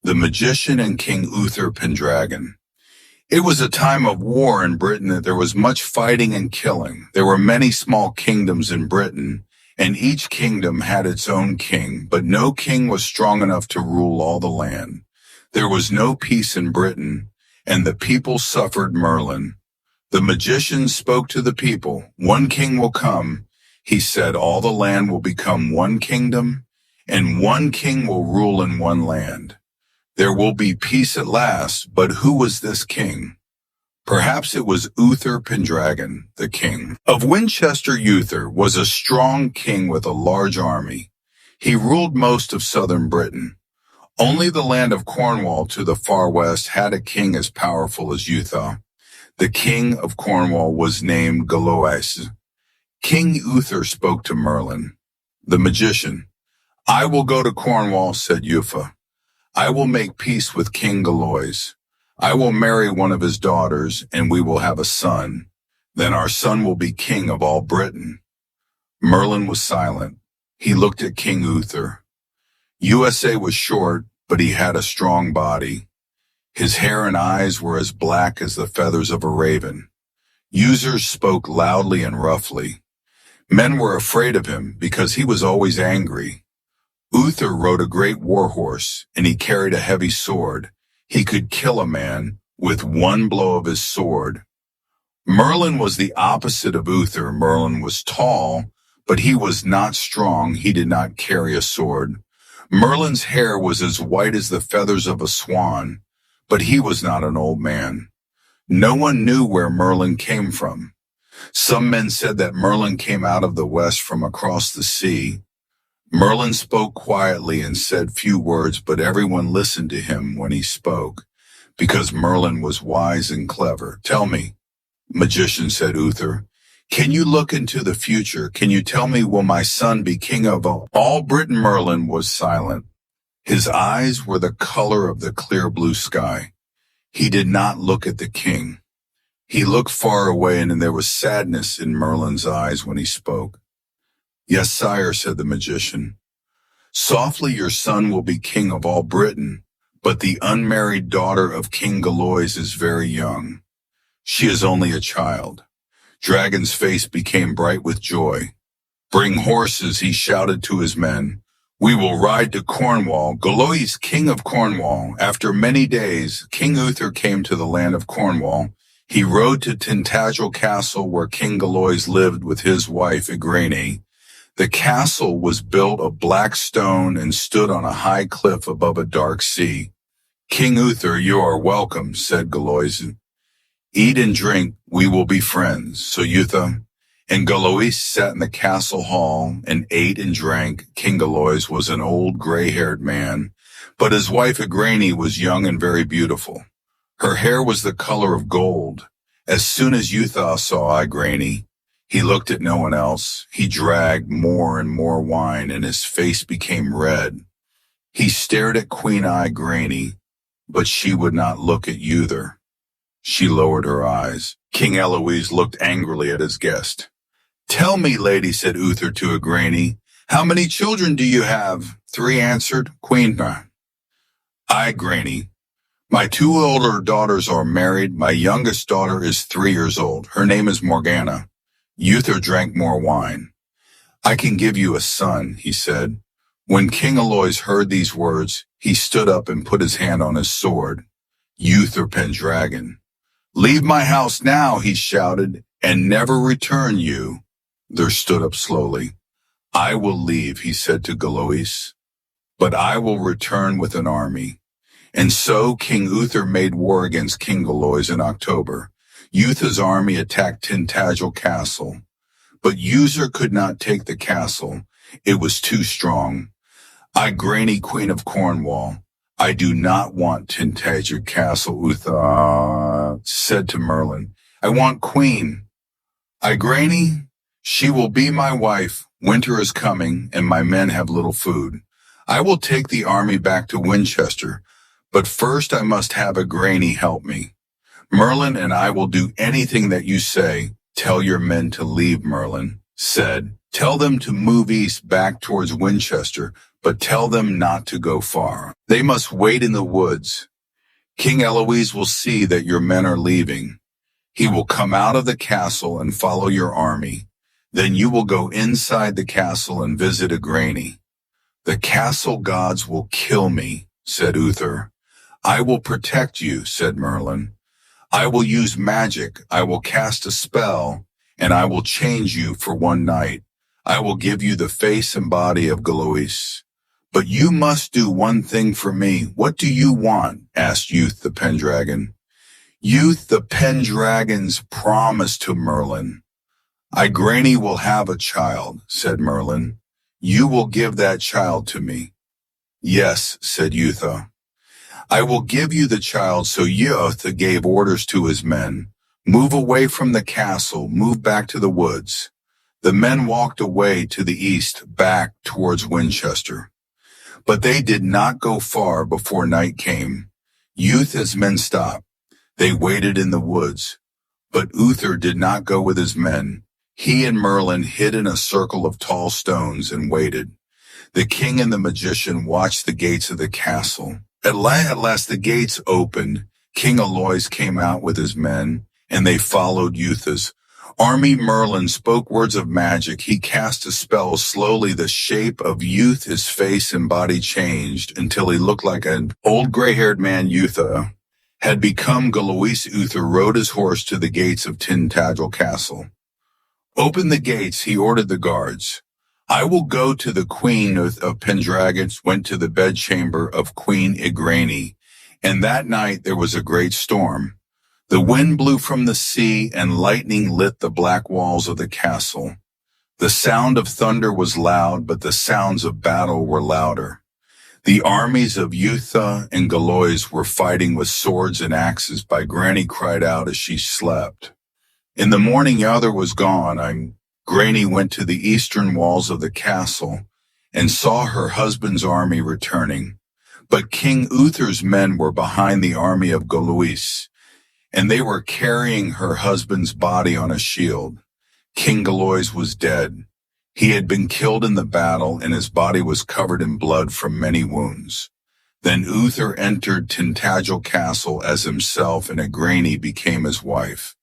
The Magician and King Uther Pendragon. It was a time of war in Britain that there was much fighting and killing. There were many small kingdoms in Britain, and each kingdom had its own king, but no king was strong enough to rule all the land. There was no peace in Britain, and the people suffered Merlin. The magician spoke to the people. One king will come. He said all the land will become one kingdom, and one king will rule in one land. There will be peace at last, but who was this king? Perhaps it was Uther Pendragon, the king of Winchester. Uther was a strong king with a large army. He ruled most of southern Britain. Only the land of Cornwall to the far west had a king as powerful as Uther. The king of Cornwall was named Galois. King Uther spoke to Merlin, the magician. I will go to Cornwall, said Uther. I will make peace with King Galois. I will marry one of his daughters, and we will have a son. Then our son will be king of all Britain. Merlin was silent. He looked at King Uther. USA was short, but he had a strong body. His hair and eyes were as black as the feathers of a raven. Users spoke loudly and roughly. Men were afraid of him because he was always angry. Uther rode a great war horse, and he carried a heavy sword. He could kill a man with one blow of his sword. Merlin was the opposite of Uther. Merlin was tall, but he was not strong. He did not carry a sword. Merlin's hair was as white as the feathers of a swan, but he was not an old man. No one knew where Merlin came from. Some men said that Merlin came out of the west from across the sea. Merlin spoke quietly and said few words, but everyone listened to him when he spoke, because Merlin was wise and clever. Tell me, magician, said Uther, can you look into the future? Can you tell me, will my son be king of all Britain? Merlin was silent. His eyes were the color of the clear blue sky. He did not look at the king. He looked far away, and there was sadness in Merlin's eyes when he spoke. Yes, sire, said the magician. Softly, your son will be king of all Britain, but the unmarried daughter of King Galois is very young. She is only a child. Dragon's face became bright with joy. Bring horses, he shouted to his men. We will ride to Cornwall. Galois, king of Cornwall. After many days, King Uther came to the land of Cornwall. He rode to Tintagel Castle, where King Galois lived with his wife Igraine. The castle was built of black stone and stood on a high cliff above a dark sea. King Uther, you are welcome, said Galois. Eat and drink, we will be friends. So Uther and Galois sat in the castle hall and ate and drank. King Galois was an old gray-haired man, but his wife Igraine was young and very beautiful. Her hair was the color of gold. As soon as Uther saw Igraine, he looked at no one else. He dragged more and more wine, and his face became red. He stared at Queen Igraine, but she would not look at Uther. She lowered her eyes. King Eloise looked angrily at his guest. Tell me, lady, said Uther to Igraine, how many children do you have? 3 answered. Queen Igraine, my 2 older daughters are married. My youngest daughter is 3 years old. Her name is Morgana. Uther drank more wine. I can give you a son, he said. When King Alois heard these words, he stood up and put his hand on his sword. Uther Pendragon. Leave my house now, he shouted, and never return you. Uther stood up slowly. I will leave, he said to Galois, but I will return with an army. And so King Uther made war against King Galois in October. Uther's army attacked Tintagel Castle, but Uther could not take the castle. It was too strong. Igraine, queen of Cornwall, I do not want Tintagel Castle, Uther said to Merlin. I want Queen Igraine. She will be my wife. Winter is coming, and my men have little food. I will take the army back to Winchester, but first I must have Igraine help me. Merlin and I will do anything that you say. Tell your men to leave, Merlin said. Tell them to move east back towards Winchester, but tell them not to go far. They must wait in the woods. King Eloise will see that your men are leaving. He will come out of the castle and follow your army. Then you will go inside the castle and visit Igraine. The castle gods will kill me, said Uther. I will protect you, said Merlin. I will use magic. I will cast a spell, and I will change you for one night. I will give you the face and body of Galois. But you must do one thing for me. What do you want? Asked Youth the Pendragon. Youth the Pendragon's promise to Merlin. Igraine will have a child, said Merlin. You will give that child to me. Yes, said Eutha. I will give you the child. So Eutha gave orders to his men. Move away from the castle, move back to the woods. The men walked away to the east, back towards Winchester. But they did not go far before night came. Eutha's men stopped. They waited in the woods. But Uther did not go with his men. He and Merlin hid in a circle of tall stones and waited. The king and the magician watched the gates of the castle. At last the gates opened. King Alois came out with his men, and they followed Eutha's army. Merlin spoke words of magic. He cast a spell. Slowly the shape of Youth, his face and body changed until he looked like an old gray-haired man. Eutha had become Galois. Uther rode his horse to the gates of Tintagel Castle. Open the gates, he ordered the guards. I will go to the queen of Pendragon. Went to the bedchamber of Queen Igraine, and that night there was a great storm. The wind blew from the sea, and lightning lit the black walls of the castle. The sound of thunder was loud, but the sounds of battle were louder. The armies of Eutha and Galois were fighting with swords and axes. Igraine cried out as she slept. In the morning Euther was gone. Igraine went to the eastern walls of the castle and saw her husband's army returning. But King Uther's men were behind the army of Galois, and they were carrying her husband's body on a shield. King Galois was dead. He had been killed in the battle, and his body was covered in blood from many wounds. Then Uther entered Tintagel Castle as himself, and Igraine became his wife.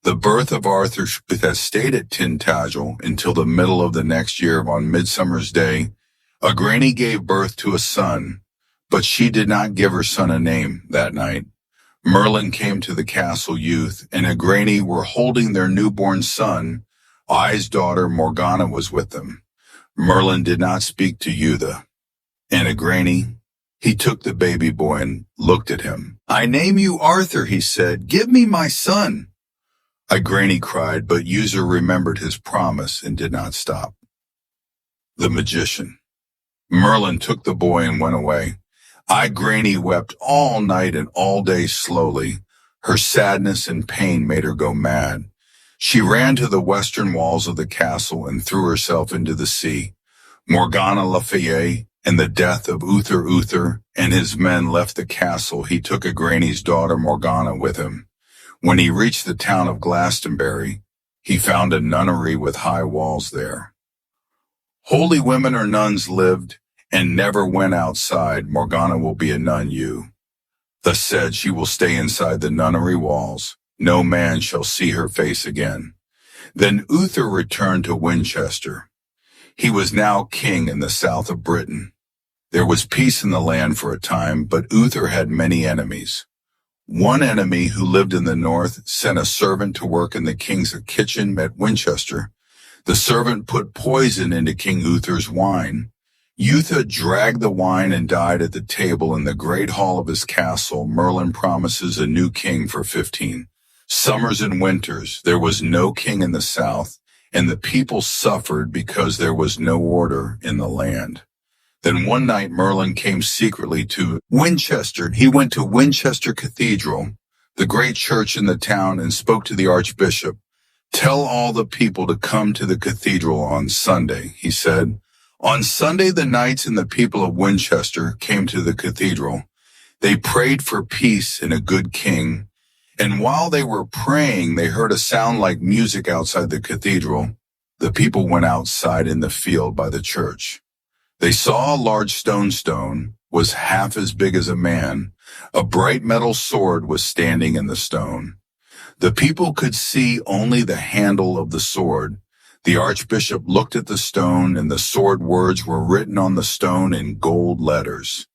The birth of Arthur had stayed at Tintagel until the middle of the next year. On Midsummer's Day, Igraine gave birth to a son, but she did not give her son a name that night. Merlin came to the castle. Youth and Igraine were holding their newborn son. I's daughter Morgana was with them. Merlin did not speak to Eutha and Igraine. He took the baby boy and looked at him. I name you Arthur, he said. Give me my son. Igraine cried, but Eutha remembered his promise and did not stop. The magician. Merlin took the boy and went away. Igraine wept all night and all day slowly. Her sadness and pain made her go mad. She ran to the western walls of the castle and threw herself into the sea. Morgana Le Fay and the death of Uther and his men left the castle. He took Igraine's daughter Morgana with him. When he reached the town of Glastonbury, he found a nunnery with high walls there. Holy women or nuns lived and never went outside. Morgana will be a nun, Thus said, she will stay inside the nunnery walls. No man shall see her face again. Then Uther returned to Winchester. He was now king in the south of Britain. There was peace in the land for a time, but Uther had many enemies. One enemy who lived in the north sent a servant to work in the king's kitchen at Winchester. The servant put poison into King Uther's wine. Eutha dragged the wine and died at the table in the great hall of his castle. Merlin promises a new king for 15 summers and winters. There was no king in the south, and the people suffered because there was no order in the land. Then one night Merlin came secretly to Winchester. He went to Winchester Cathedral, the great church in the town, and spoke to the archbishop. Tell all the people to come to the cathedral on Sunday, he said. On Sunday, the knights and the people of Winchester came to the cathedral. They prayed for peace and a good king. And while they were praying, they heard a sound like music outside the cathedral. The people went outside in the field by the church. They saw a large stone was half as big as a man. A bright metal sword was standing in the stone. The people could see only the handle of the sword. The archbishop looked at the stone, and the sword words were written on the stone in gold letters.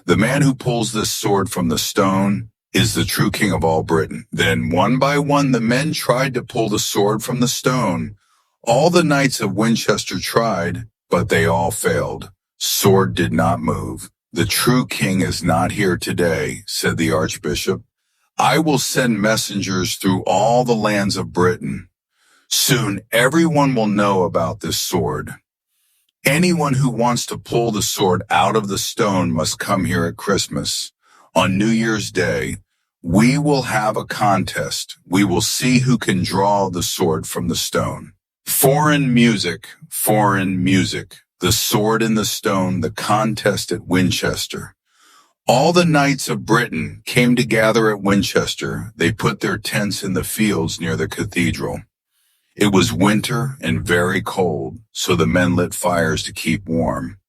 The man who pulls this sword from the stone is the true king of all Britain. Then one by one the men tried to pull the sword from the stone. All the knights of Winchester tried, but they all failed. Sword did not move. The true king is not here today, said the archbishop. I will send messengers through all the lands of Britain. Soon everyone will know about this sword. Anyone who wants to pull the sword out of the stone must come here at Christmas. On New Year's Day, we will have a contest. We will see who can draw the sword from the stone. Foreign music, foreign music. The sword in the stone, the contest at Winchester. All the knights of Britain came to gather at Winchester. They put their tents in the fields near the cathedral. It was winter and very cold, so the men lit fires to keep warm.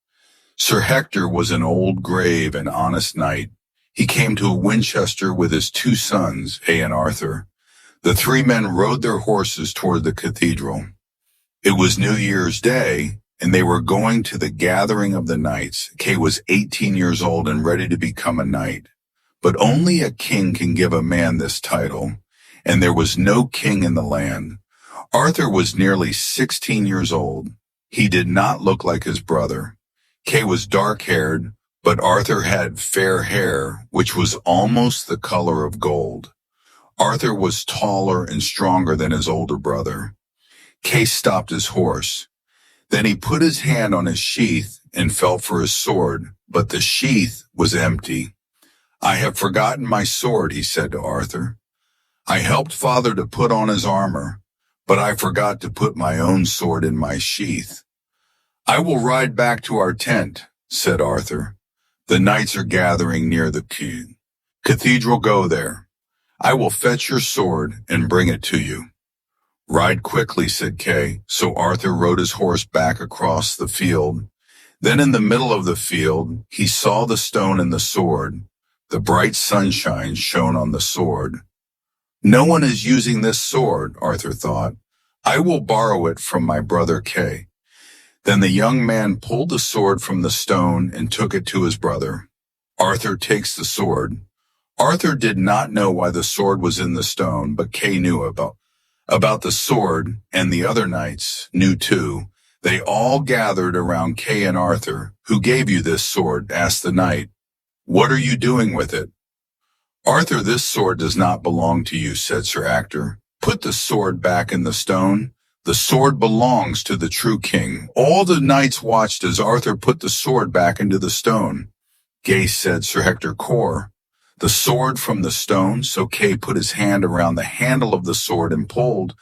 Sir Hector was an old, grave, and honest knight. He came to Winchester with his 2 sons, Kay and Arthur. The 3 men rode their horses toward the cathedral. It was New Year's Day, and they were going to the gathering of the knights. Kay was 18 years old and ready to become a knight. But only a king can give a man this title, and there was no king in the land. Arthur was nearly 16 years old. He did not look like his brother. Kay was dark-haired, but Arthur had fair hair, which was almost the color of gold. Arthur was taller and stronger than his older brother. Kay stopped his horse. Then he put his hand on his sheath and felt for his sword, but the sheath was empty. I have forgotten my sword, he said to Arthur. I helped father to put on his armor, but I forgot to put my own sword in my sheath. I will ride back to our tent, said Arthur. The knights are gathering near the cathedral. Go there. I will fetch your sword and bring it to you. Ride quickly, said Kay. So Arthur rode his horse back across the field. Then in the middle of the field, he saw the stone and the sword. The bright sunshine shone on the sword. No one is using this sword, Arthur thought. I will borrow it from my brother Kay. Then the young man pulled the sword from the stone and took it to his brother. Arthur takes the sword. Arthur did not know why the sword was in the stone, but Kay knew about the sword, and the other knights knew too. They all gathered around Kay and Arthur. Who gave you this sword? Asked the knight. What are you doing with it? Arthur, this sword does not belong to you, said Sir Hector. Put the sword back in the stone. The sword belongs to the true king. All the knights watched as Arthur put the sword back into the stone. Gay, said Sir Hector Core. The sword from the stone, so Kay put his hand around the handle of the sword and pulled,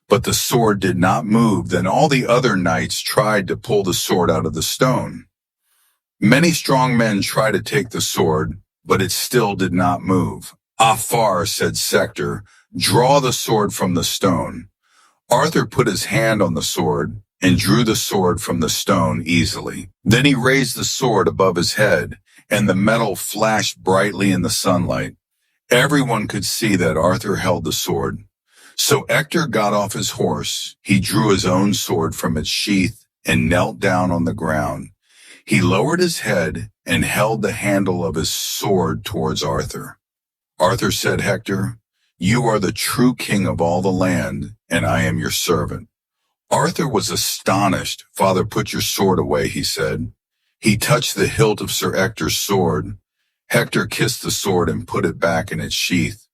but the sword did not move. Then all the other knights tried to pull the sword out of the stone. Many strong men tried to take the sword, but it still did not move. Afar, said Sector, draw the sword from the stone. Arthur put his hand on the sword and drew the sword from the stone easily. Then he raised the sword above his head, and the metal flashed brightly in the sunlight. Everyone could see that Arthur held the sword. So Hector got off his horse. He drew his own sword from its sheath and knelt down on the ground. He lowered his head and held the handle of his sword towards Arthur. Arthur said, Hector, you are the true king of all the land, and I am your servant. Arthur was astonished. Father, put your sword away, he said. He touched the hilt of Sir Hector's sword. Hector kissed the sword and put it back in its sheath.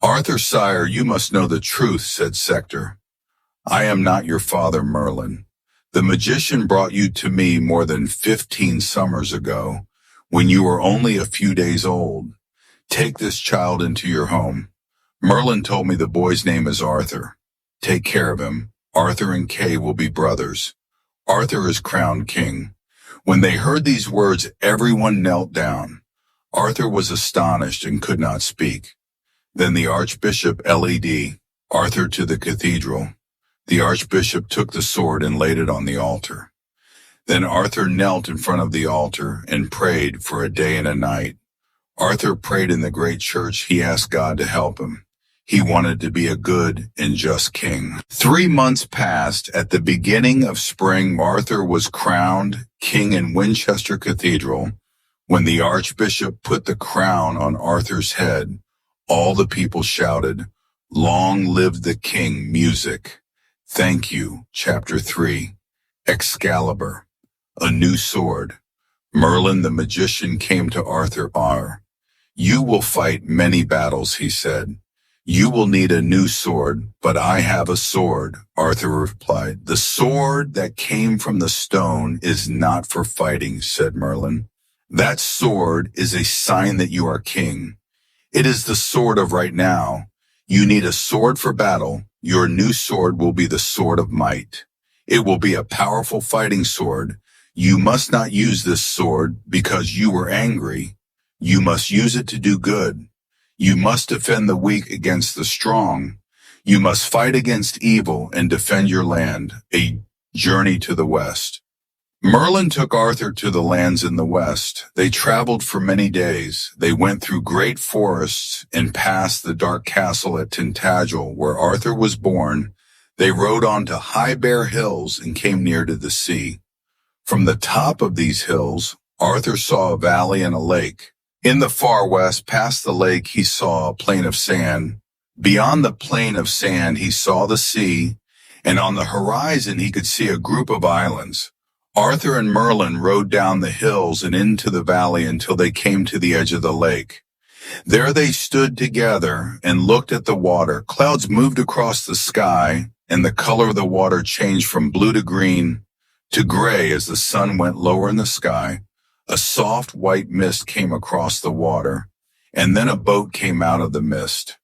Arthur, sire, you must know the truth, said Sector. I am not your father, Merlin. The magician brought you to me more than 15 summers ago, when you were only a few days old. Take this child into your home. Merlin told me the boy's name is Arthur. Take care of him. Arthur and Kay will be brothers. Arthur is crowned king. When they heard these words, everyone knelt down. Arthur was astonished and could not speak. Then the Archbishop led Arthur to the cathedral. The Archbishop took the sword and laid it on the altar. Then Arthur knelt in front of the altar and prayed for a day and a night. Arthur prayed in the great church. He asked God to help him. He wanted to be a good and just king. 3 months passed. At the beginning of spring, Arthur was crowned king in Winchester Cathedral. When the archbishop put the crown on Arthur's head, all the people shouted, "Long live the king!" Music. Thank you. Chapter 3. Excalibur. A new sword. Merlin the magician came to Arthur. You will fight many battles, he said. You will need a new sword, but I have a sword, Arthur replied. The sword that came from the stone is not for fighting, said Merlin. That sword is a sign that you are king. It is the sword of right now. You need a sword for battle. Your new sword will be the sword of might. It will be a powerful fighting sword. You must not use this sword because you were angry. You must use it to do good. You must defend the weak against the strong. You must fight against evil and defend your land. A journey to the west. Merlin took Arthur to the lands in the west. They traveled for many days. They went through great forests and past the dark castle at Tintagel, where Arthur was born. They rode on to high bare hills and came near to the sea. From the top of these hills, Arthur saw a valley and a lake. In the far west, past the lake, he saw a plain of sand. Beyond the plain of sand, he saw the sea, and on the horizon, he could see a group of islands. Arthur and Merlin rode down the hills and into the valley until they came to the edge of the lake. There they stood together and looked at the water. Clouds moved across the sky, and the color of the water changed from blue to green to gray as the sun went lower in the sky. A soft white mist came across the water, and then a boat came out of the mist.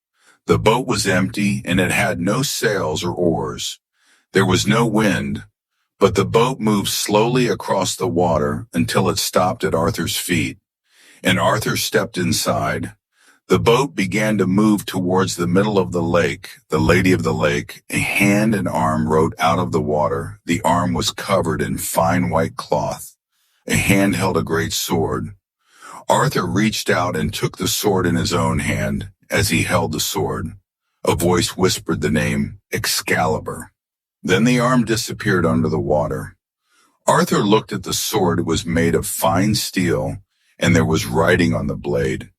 The boat was empty, and it had no sails or oars. There was no wind, but the boat moved slowly across the water until it stopped at Arthur's feet, and Arthur stepped inside. The boat began to move towards the middle of the lake. The lady of the lake, a hand and arm rode out of the water. The arm was covered in fine white cloth. A hand held a great sword. Arthur reached out and took the sword in his own hand. As he held the sword, a voice whispered the name Excalibur. Then the arm disappeared under the water. Arthur looked at the sword. It was made of fine steel, and there was writing on the blade.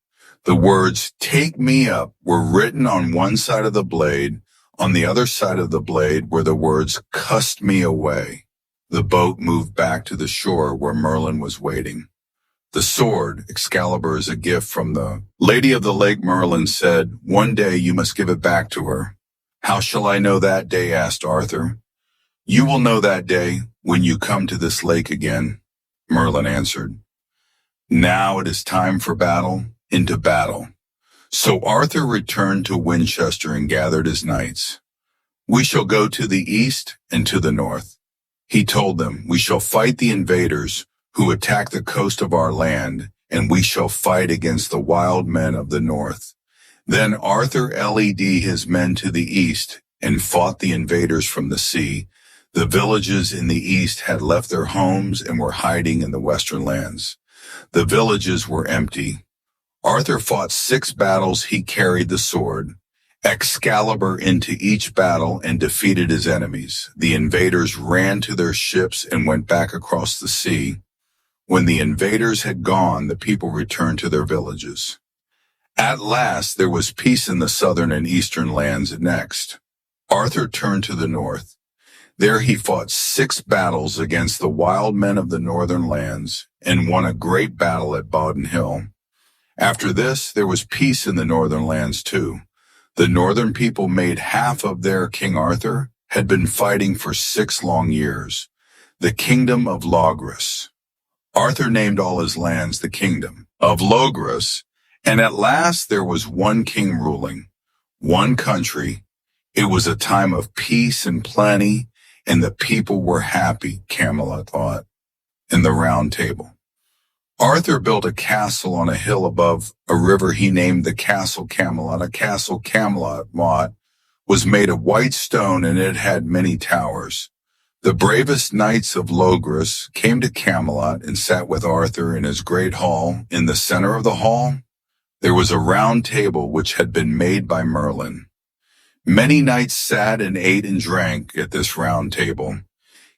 The words, "Take me up," were written on one side of the blade. On the other side of the blade were the words, "Cast me away." The boat moved back to the shore where Merlin was waiting. The sword, Excalibur, is a gift from the lady of the lake, Merlin said. One day you must give it back to her. How shall I know that day? Asked Arthur. You will know that day when you come to this lake again, Merlin answered. Now it is time for battle, into battle. So Arthur returned to Winchester and gathered his knights. We shall go to the east and to the north. He told them, we shall fight the invaders who attack the coast of our land, and we shall fight against the wild men of the north. Then Arthur led his men to the east and fought the invaders from the sea. The villages in the east had left their homes and were hiding in the western lands. The villages were empty. Arthur fought 6 battles. He carried the sword, Excalibur, into each battle and defeated his enemies. The invaders ran to their ships and went back across the sea. When the invaders had gone, the people returned to their villages. At last, there was peace in the southern and eastern lands. Next, Arthur turned to the north. There he fought 6 battles against the wild men of the northern lands and won a great battle at Bodden Hill. After this, there was peace in the northern lands too. The northern people made half of their King Arthur had been fighting for 6 long years. The kingdom of Logres. Arthur named all his lands the kingdom of Logres, and at last there was one king ruling, one country. It was a time of peace and plenty, and the people were happy, Camelot thought, in the Round Table. Arthur built a castle on a hill above a river he named the Castle Camelot. A castle Camelot was made of white stone, and it had many towers. The bravest knights of Logres came to Camelot and sat with Arthur in his great hall. In the center of the hall, there was a round table which had been made by Merlin. Many knights sat and ate and drank at this round table.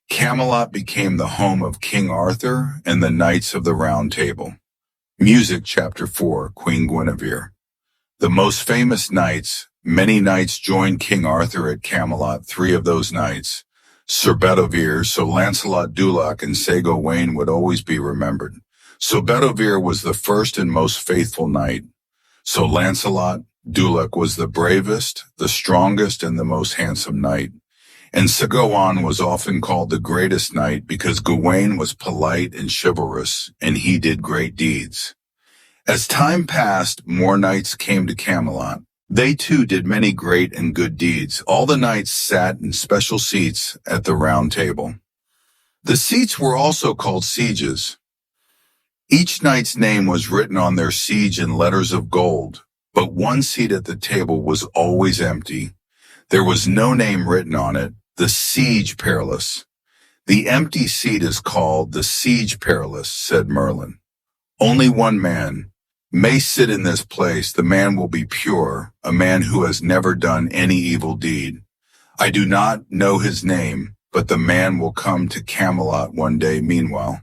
Camelot became the home of King Arthur and the Knights of the Round Table. Music, Chapter 4, Queen Guinevere. The most famous knights. Many knights joined King Arthur at Camelot. Three of those knights, Sir Bedivere, Sir Lancelot du Lac, and Sir Gawain, would always be remembered. Sir Bedivere was the first and most faithful knight. Sir Lancelot du Lac was the bravest, the strongest, and the most handsome knight. And Sir Gawain was often called the greatest knight because Gawain was polite and chivalrous, and he did great deeds. As time passed, more knights came to Camelot. They too did many great and good deeds. All the knights sat in special seats at the round table. The seats were also called sieges. Each knight's name was written on their siege in letters of gold, but one seat at the table was always empty. There was no name written on it, the Siege Perilous. The empty seat is called the Siege Perilous, said Merlin. Only one man may sit in this place. The man will be pure, a man who has never done any evil deed. I do not know his name, but the man will come to Camelot one day. Meanwhile,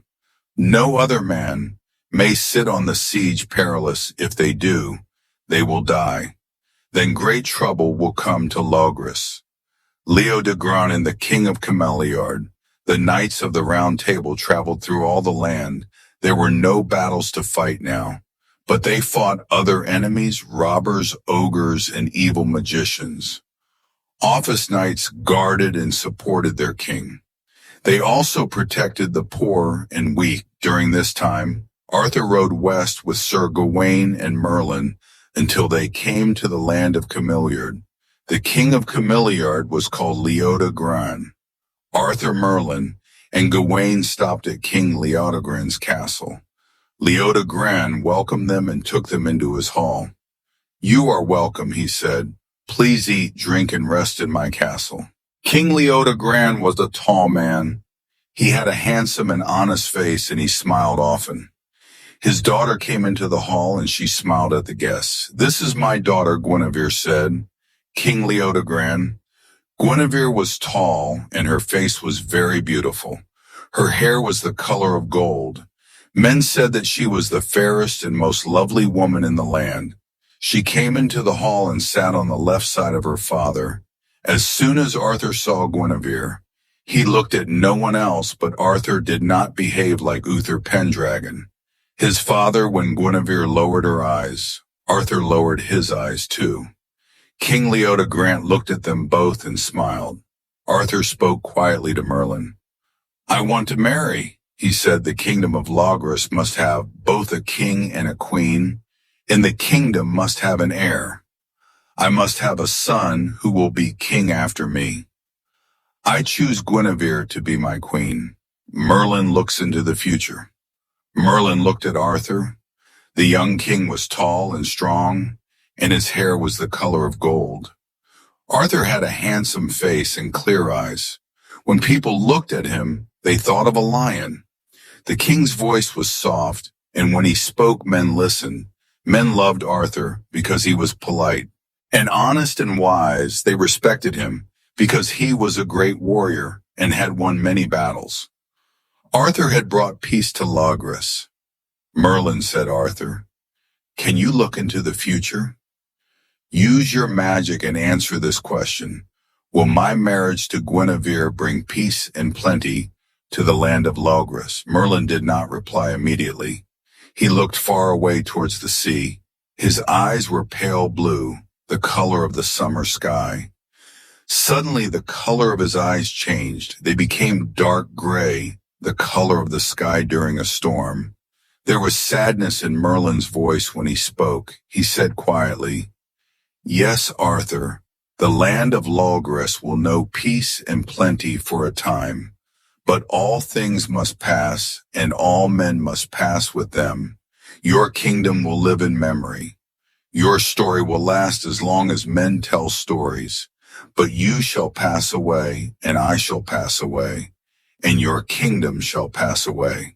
no other man may sit on the Siege Perilous. If they do, they will die. Then great trouble will come to Logres. Leodogran and the king of Cameliard, the knights of the Round Table, traveled through all the land. There were no battles to fight now, but they fought other enemies, robbers, ogres, and evil magicians. Office knights guarded and supported their king. They also protected the poor and weak. During this time, Arthur rode west with Sir Gawain and Merlin until they came to the land of Cameliard. The king of Cameliard was called Leodogran. Arthur, Merlin, and Gawain stopped at King Leodogran's castle. Leodogran welcomed them and took them into his hall. You are welcome, he said. Please eat, drink, and rest in my castle. King Leodogran was a tall man. He had a handsome and honest face, and he smiled often. His daughter came into the hall, and she smiled at the guests. This is my daughter, Guinevere said. King Leodogran. Guinevere was tall, and her face was very beautiful. Her hair was the color of gold. Men said that she was the fairest and most lovely woman in the land. She came into the hall and sat on the left side of her father. As soon as Arthur saw Guinevere, he looked at no one else, but Arthur did not behave like Uther Pendragon. His father, when Guinevere lowered her eyes, Arthur lowered his eyes too. King Leodogran looked at them both and smiled. Arthur spoke quietly to Merlin. I want to marry, he said. The kingdom of Logres must have both a king and a queen, and the kingdom must have an heir. I must have a son who will be king after me. I choose Guinevere to be my queen. Merlin looks into the future. Merlin looked at Arthur. The young king was tall and strong, and his hair was the color of gold. Arthur had a handsome face and clear eyes. When people looked at him, they thought of a lion. The king's voice was soft, and when he spoke, men listened. Men loved Arthur because he was polite and honest and wise. They respected him because he was a great warrior and had won many battles. Arthur had brought peace to Logres. Merlin said, Arthur, can you look into the future? Use your magic and answer this question. Will my marriage to Guinevere bring peace and plenty to the land of Logres? Merlin did not reply immediately. He looked far away towards the sea. His eyes were pale blue, the color of the summer sky. Suddenly, the color of his eyes changed. They became dark gray, the color of the sky during a storm. There was sadness in Merlin's voice when he spoke. He said quietly, Yes, Arthur, the land of Logres will know peace and plenty for a time, but all things must pass, and all men must pass with them. Your kingdom will live in memory. Your story will last as long as men tell stories, but you shall pass away, and I shall pass away. and your kingdom shall pass away.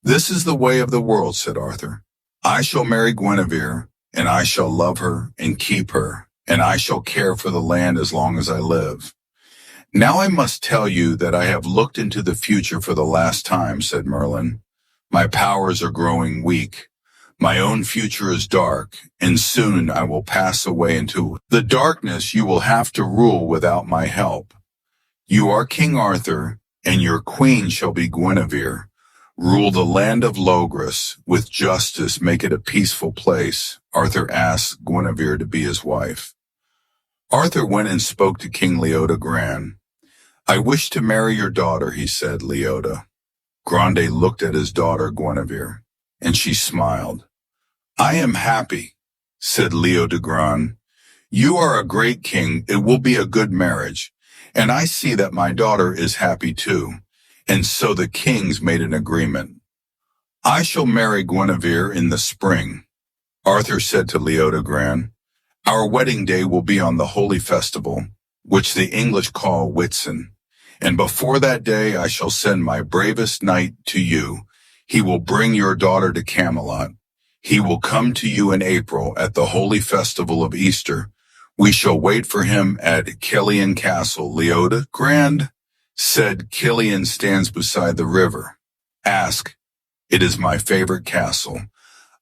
This is the way of the world, said Arthur. I shall marry Guinevere, and I shall love her and keep her, and I shall care for the land as long as I live. Now I must tell you that I have looked into the future for the last time, said Merlin. My powers are growing weak. My own future is dark, and soon I will pass away into the darkness. You will have to rule without my help. You are King Arthur, and your queen shall be Guinevere. Rule the land of Logres with justice, make it a peaceful place. Arthur asked Guinevere to be his wife. Arthur went and spoke to King Leodogran. I wish to marry your daughter, he said, Leoda. Grande looked at his daughter Guinevere, and she smiled. I am happy, said Leodogran. You are a great king, it will be a good marriage, and I see that my daughter is happy too. And so the kings made an agreement. I shall marry Guinevere in the spring. Arthur said to Leodogran, our wedding day will be on the holy festival, which the English call Whitsun. And before that day I shall send my bravest knight to you. He will bring your daughter to Camelot. He will come to you in April at the holy festival of Easter. We shall wait for him at Killian Castle. Leodogran said, Killian stands beside the river. Ask, it is my favorite castle.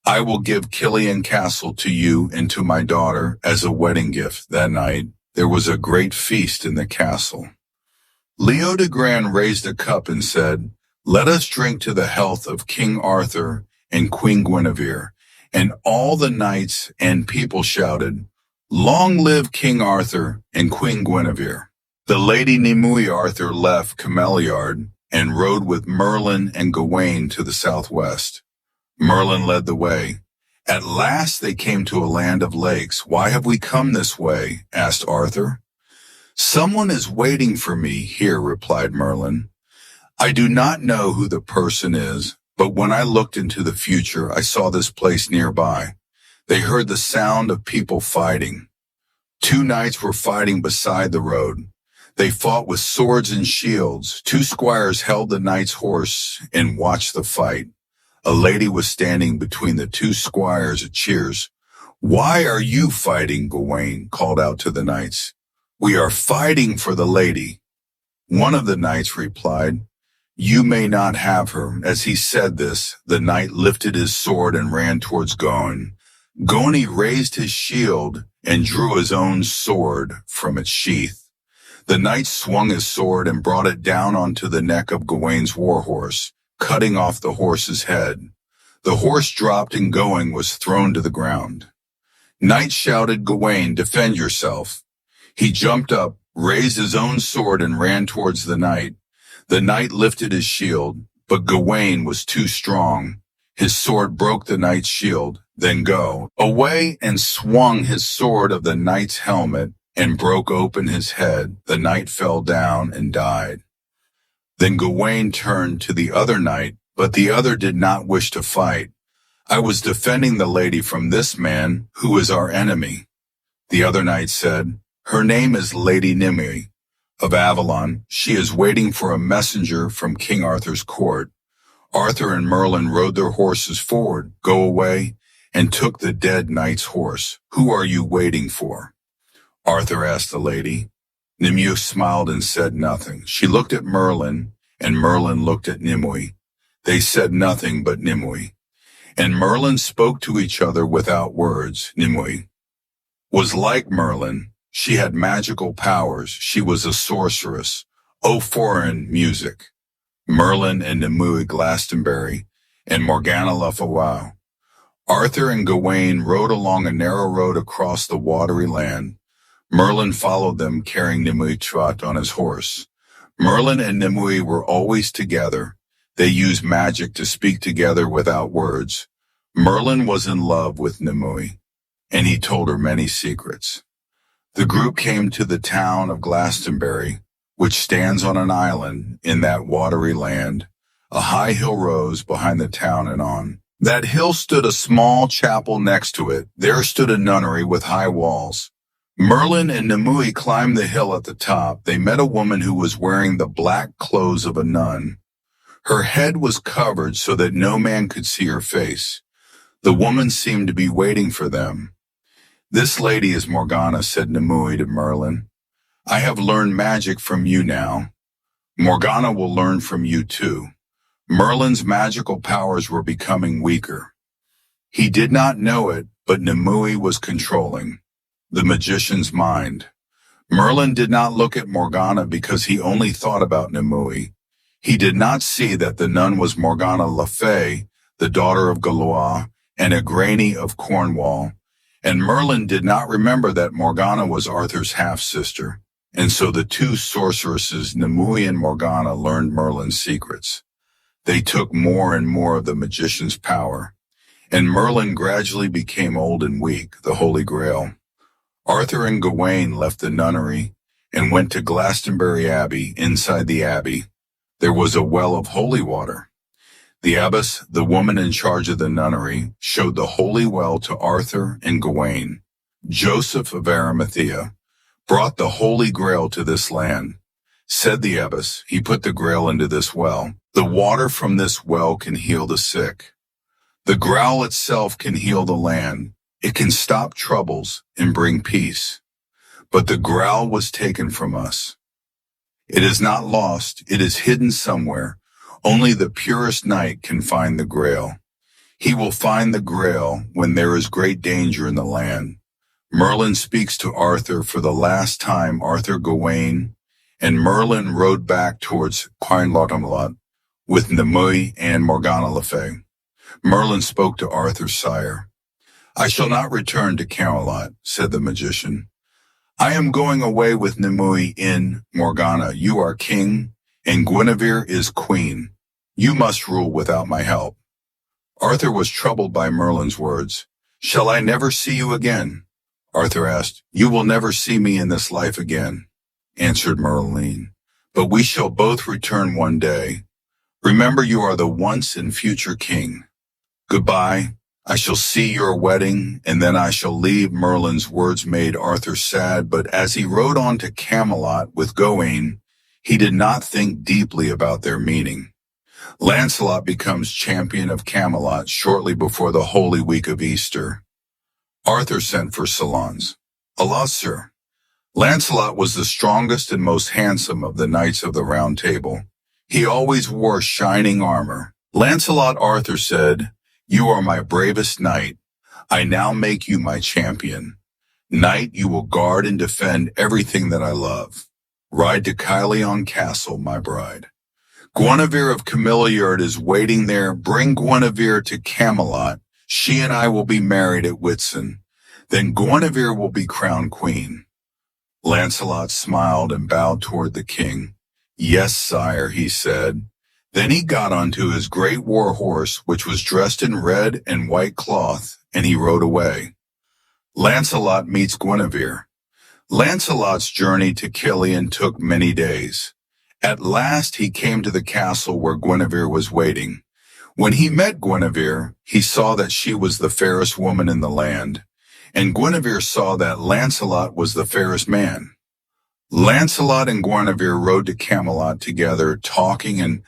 I will give Killian Castle to you and to my daughter as a wedding gift. That night, there was a great feast in the castle. Leodogran raised a cup and said, let us drink to the health of King Arthur and Queen Guinevere. And all the knights and people shouted, long live King Arthur and Queen Guinevere. The Lady Nimue Arthur left Cameliard and rode with Merlin and Gawain to the southwest. Merlin led the way. At last they came to a land of lakes. Why have we come this way? Asked Arthur. Someone is waiting for me here, replied Merlin. I do not know who the person is, but when I looked into the future, I saw this place nearby. They heard the sound of people fighting. Two knights were fighting beside the road. They fought with swords and shields. Two squires held the knight's horse and watched the fight. A lady was standing between the two squires at cheers. Why are you fighting? Gawain called out to the knights. We are fighting for the lady. One of the knights replied, you may not have her. As he said this, the knight lifted his sword and ran towards Gawain. Gawain raised his shield and drew his own sword from its sheath. The knight swung his sword and brought it down onto the neck of Gawain's warhorse, cutting off the horse's head. The horse dropped and Gawain was thrown to the ground. Knight shouted, Gawain, defend yourself. He jumped up, raised his own sword and ran towards the knight. The knight lifted his shield, but Gawain was too strong. His sword broke the knight's shield, then go away and swung his sword of the knight's helmet and broke open his head. The knight fell down and died. Then Gawain turned to the other knight, but the other did not wish to fight. I was defending the lady from this man, who is our enemy. The other knight said, her name is Lady Nimue of Avalon. She is waiting for a messenger from King Arthur's court. Arthur and Merlin rode their horses forward, go away, and took the dead knight's horse. Who are you waiting for? Arthur asked the lady. Nimue smiled and said nothing. She looked at Merlin, and Merlin looked at Nimue. They said nothing but Nimue. And Merlin spoke to each other without words. Nimue was like Merlin. She had magical powers. She was a sorceress. Oh, foreign music. Merlin and Nimue Glastonbury, and Morgana Le Fay. Arthur and Gawain rode along a narrow road across the watery land. Merlin followed them, carrying Nimue Trot on his horse. Merlin and Nimue were always together. They used magic to speak together without words. Merlin was in love with Nimue, and he told her many secrets. The group came to the town of Glastonbury, which stands on an island in that watery land. A high hill rose behind the town, and on that hill stood a small chapel. Next to it, there stood a nunnery with high walls. Merlin and Nimue climbed the hill at the top. They met a woman who was wearing the black clothes of a nun. Her head was covered so that no man could see her face. The woman seemed to be waiting for them. "This lady is Morgana," said Nimue to Merlin. "I have learned magic from you now. Morgana will learn from you too." Merlin's magical powers were becoming weaker. He did not know it, but Nimue was controlling the magician's mind. Merlin did not look at Morgana because he only thought about Nimue. He did not see that the nun was Morgana Le Fay, the daughter of Galois, and Igraine of Cornwall. And Merlin did not remember that Morgana was Arthur's half-sister. And so the two sorceresses, Nimue and Morgana, learned Merlin's secrets. They took more and more of the magician's power. And Merlin gradually became old and weak, the Holy Grail. Arthur and Gawain left the nunnery and went to Glastonbury Abbey. Inside the abbey, there was a well of holy water. The abbess, the woman in charge of the nunnery, showed the holy well to Arthur and Gawain. "Joseph of Arimathea brought the Holy Grail to this land," said the abbess. "He put the Grail into this well. The water from this well can heal the sick. The Grail itself can heal the land. It can stop troubles and bring peace. But the Grail was taken from us. It is not lost. It is hidden somewhere. Only the purest knight can find the Grail. He will find the Grail when there is great danger in the land." Merlin speaks to Arthur for the last time. Arthur, Gawain, and Merlin rode back towards Camelot with Nimue and Morgana Le Fay. Merlin spoke to Arthur's sire. "I shall not return to Camelot," said the magician. "I am going away with Nimue in Morgana. You are king, and Guinevere is queen. You must rule without my help." Arthur was troubled by Merlin's words. "Shall I never see you again?" Arthur asked. "You will never see me in this life again," answered Merlin. "But we shall both return one day. Remember, you are the once and future king. Goodbye. I shall see your wedding, and then I shall leave." Merlin's words made Arthur sad, but as he rode on to Camelot with Gawain, he did not think deeply about their meaning. Lancelot becomes champion of Camelot shortly before the Holy Week of Easter. Arthur sent for Solons. "Alas, sir." Lancelot was the strongest and most handsome of the knights of the Round Table. He always wore shining armor. "Lancelot," Arthur said, "you are my bravest knight. I now make you my champion. Knight, you will guard and defend everything that I love. Ride to Caerleon Castle, my bride. Guinevere of Cameliard is waiting there. Bring Guinevere to Camelot. She and I will be married at Whitsun. Then Guinevere will be crowned queen." Lancelot smiled and bowed toward the king. "Yes, sire," he said. Then he got onto his great war horse, which was dressed in red and white cloth, and he rode away. Lancelot meets Guinevere. Lancelot's journey to Caerleon took many days. At last he came to the castle where Guinevere was waiting. When he met Guinevere, he saw that she was the fairest woman in the land, and Guinevere saw that Lancelot was the fairest man. Lancelot and Guinevere rode to Camelot together, talking and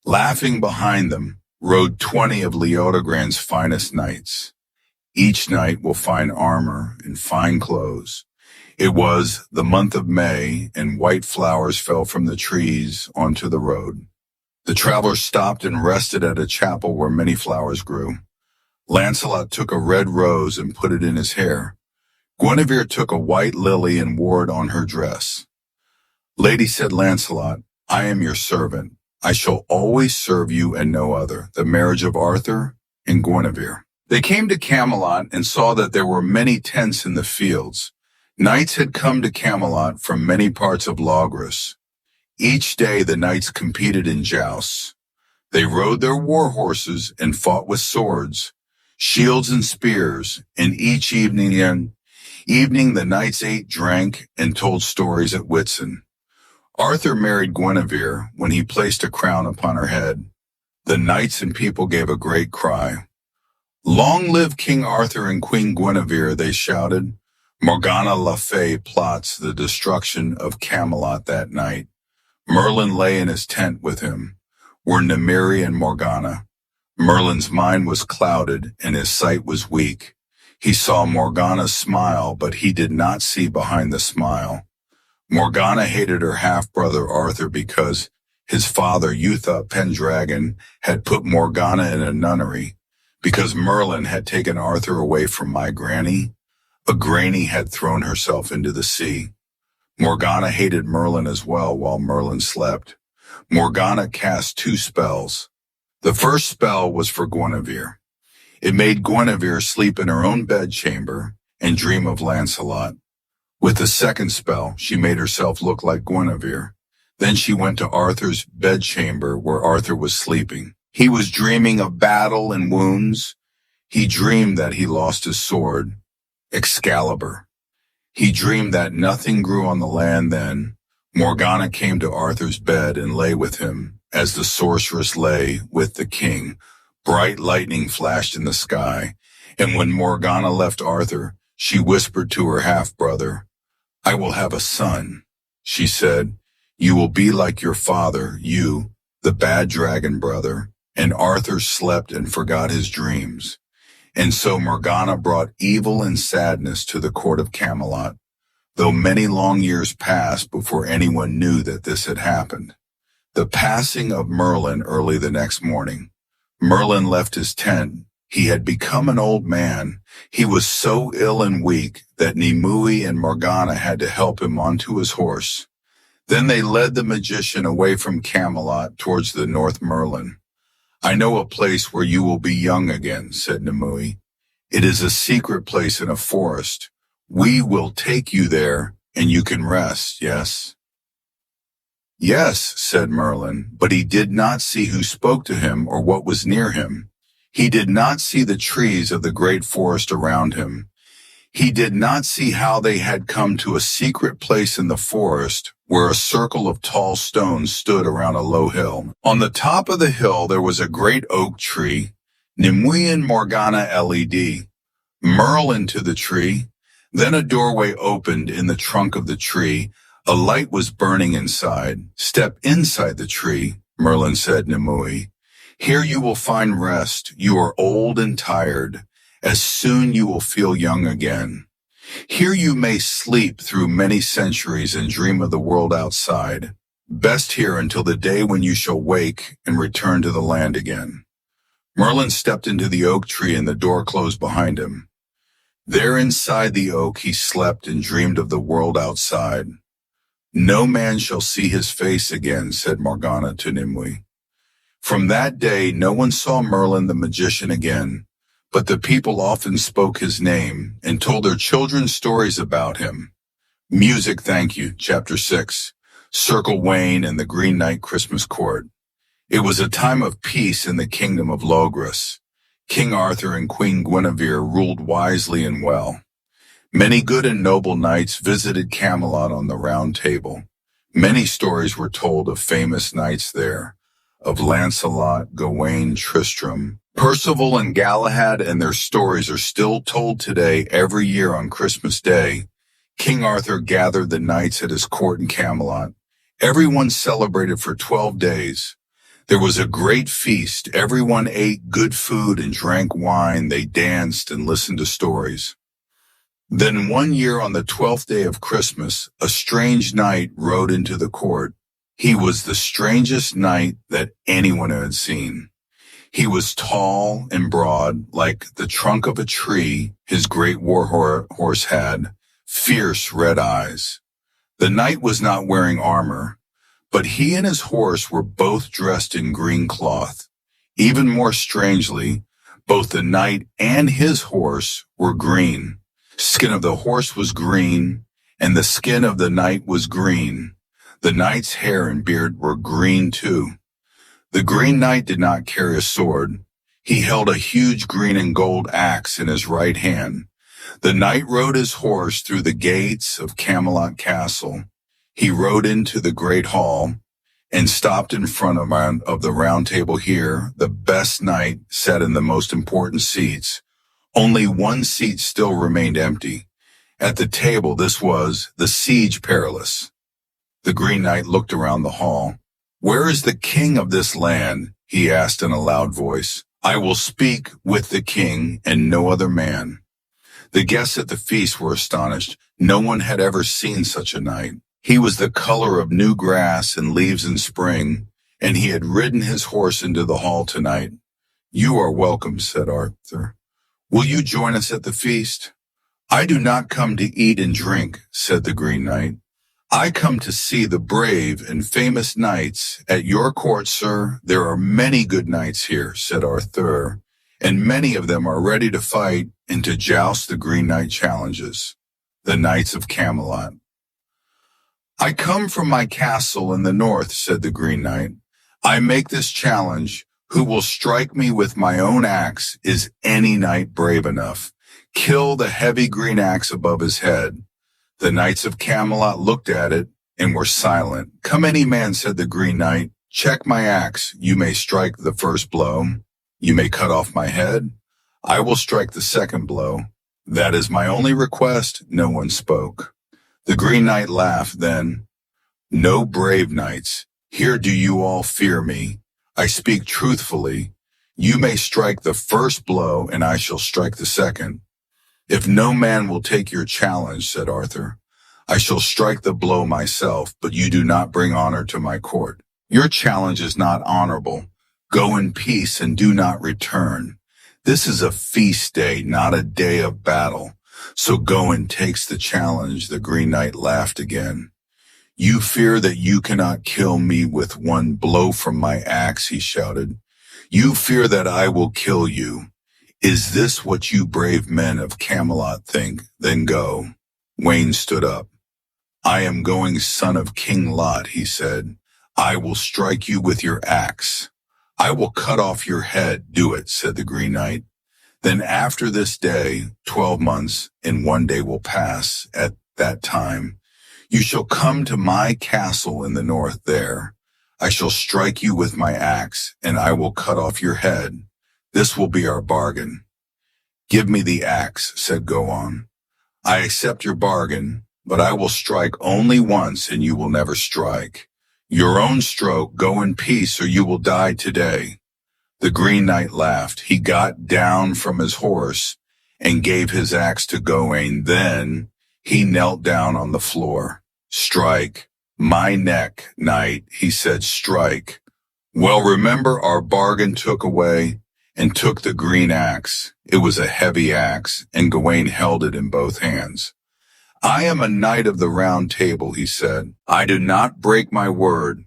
laughing. Behind them rode 20 of Leodegrand's finest knights. Each knight will find armor and fine clothes. It was the month of May, and white flowers fell from the trees onto the road. The travelers stopped and rested at a chapel where many flowers grew. Lancelot took a red rose and put it in his hair. Guinevere took a white lily and wore it on her dress. "Lady," said Lancelot, "I am your servant. I shall always serve you and no other." The marriage of Arthur and Guinevere. They came to Camelot and saw that there were many tents in the fields. Knights had come to Camelot from many parts of Logres. Each day the knights competed in jousts. They rode their war horses and fought with swords, shields and spears, and each evening the knights ate, drank, and told stories at Whitsun. Arthur married Guinevere when he placed a crown upon her head. The knights and people gave a great cry. "Long live King Arthur and Queen Guinevere," they shouted. Morgana Le Fay plots the destruction of Camelot that night. Merlin lay in his tent with him, were Nimue and Morgana. Merlin's mind was clouded and his sight was weak. He saw Morgana smile, but he did not see behind the smile. Morgana hated her half-brother Arthur because his father, Uther Pendragon, had put Morgana in a nunnery. Because Merlin had taken Arthur away from my granny, a granny had thrown herself into the sea. Morgana hated Merlin as well while Merlin slept. Morgana cast 2 spells. The first spell was for Guinevere. It made Guinevere sleep in her own bedchamber and dream of Lancelot. With the second spell, she made herself look like Guinevere. Then she went to Arthur's bedchamber where Arthur was sleeping. He was dreaming of battle and wounds. He dreamed that he lost his sword, Excalibur. He dreamed that nothing grew on the land then. Morgana came to Arthur's bed and lay with him. As the sorceress lay with the king, bright lightning flashed in the sky. And when Morgana left Arthur, she whispered to her half-brother, "I will have a son," she said. "You will be like your father, you, the bad dragon brother." And Arthur slept and forgot his dreams. And so Morgana brought evil and sadness to the court of Camelot, though many long years passed before anyone knew that this had happened. The passing of Merlin early the next morning. Merlin left his tent. He had become an old man. He was so ill and weak that Nimue and Morgana had to help him onto his horse. Then they led the magician away from Camelot towards the North Merlin. "I know a place where you will be young again," said Nimue. "It is a secret place in a forest. We will take you there, and you can rest, yes?" "Yes," said Merlin, but he did not see who spoke to him or what was near him. He did not see the trees of the great forest around him. He did not see how they had come to a secret place in the forest where a circle of tall stones stood around a low hill. On the top of the hill there was a great oak tree. Nimue and Morgana led Merlin to the tree. Then a doorway opened in the trunk of the tree. A light was burning inside. "Step inside the tree," Merlin said to Nimue. "Here you will find rest. You are old and tired. As soon you will feel young again. Here you may sleep through many centuries and dream of the world outside. Best here until the day when you shall wake and return to the land again." Merlin stepped into the oak tree and the door closed behind him. There inside the oak he slept and dreamed of the world outside. "No man shall see his face again," said Morgana to Nimue. From that day no one saw Merlin the magician again. But the people often spoke his name and told their children stories about him. Music, thank you. Chapter 6. Circle Wayne and the Green Knight Christmas Court. It was a time of peace in the kingdom of Logres. King Arthur and Queen Guinevere ruled wisely and well. Many good and noble knights visited Camelot on the Round Table. Many stories were told of famous knights there, of Lancelot, Gawain, Tristram, Percival, and Galahad, and their stories are still told today every year on Christmas Day. King Arthur gathered the knights at his court in Camelot. Everyone celebrated for 12 days. There was a great feast. Everyone ate good food and drank wine. They danced and listened to stories. Then one year on the 12th day of Christmas, a strange knight rode into the court. He was the strangest knight that anyone had seen. He was tall and broad, like the trunk of a tree. His great war horse had fierce red eyes. The knight was not wearing armor, but he and his horse were both dressed in green cloth. Even more strangely, both the knight and his horse were green. Skin of the horse was green, and the skin of the knight was green. The knight's hair and beard were green too. The Green Knight did not carry a sword. He held a huge green and gold axe in his right hand. The knight rode his horse through the gates of Camelot Castle. He rode into the great hall and stopped in front of the Round Table. Here, the best knight sat in the most important seats. Only one seat still remained empty. At the table, this was the Siege Perilous. The Green Knight looked around the hall. "Where is the king of this land?" he asked in a loud voice. "I will speak with the king and no other man." The guests at the feast were astonished. No one had ever seen such a knight. He was the color of new grass and leaves in spring, and he had ridden his horse into the hall tonight. "You are welcome," said Arthur. "Will you join us at the feast?" "I do not come to eat and drink," said the Green Knight. "I come to see the brave and famous knights at your court, sir. There are many good knights here," said Arthur, "and many of them are ready to fight and to joust." The Green Knight challenges the Knights of Camelot. "I come from my castle in the north," said the Green Knight. "I make this challenge. Who will strike me with my own axe? Is any knight brave enough? Kill the heavy green axe above his head." The Knights of Camelot looked at it and were silent. "Come, any man," said the Green Knight. "Check my axe. You may strike the first blow. You may cut off my head. I will strike the second blow. That is my only request." No one spoke. The Green Knight laughed then. "No, brave knights, here do you all fear me? I speak truthfully. You may strike the first blow and I shall strike the second." "If no man will take your challenge," said Arthur, "I shall strike the blow myself, but you do not bring honor to my court. Your challenge is not honorable. Go in peace and do not return. This is a feast day, not a day of battle. So Gawain takes the challenge." The Green Knight laughed again. "You fear that you cannot kill me with one blow from my axe," he shouted. "You fear that I will kill you. Is this what you brave men of Camelot think? Then go." Gawain stood up. "I am going, son of King Lot," he said. "I will strike you with your axe. I will cut off your head." "Do it," said the Green Knight. "Then after this day, 12 months and 1 day will pass. At that time, you shall come to my castle in the north. There, I shall strike you with my axe, and I will cut off your head. This will be our bargain." "Give me the axe," said Gawain. "I accept your bargain, but I will strike only once and you will never strike. Your own stroke. Go in peace or you will die today." The Green Knight laughed. He got down from his horse and gave his axe to Gawain. Then he knelt down on the floor. "Strike my neck, knight," he said. "Strike." "Well, remember our bargain." Took away and took the green axe. It was a heavy axe, and Gawain held it in both hands. "I am a knight of the Round Table," he said. "I do not break my word,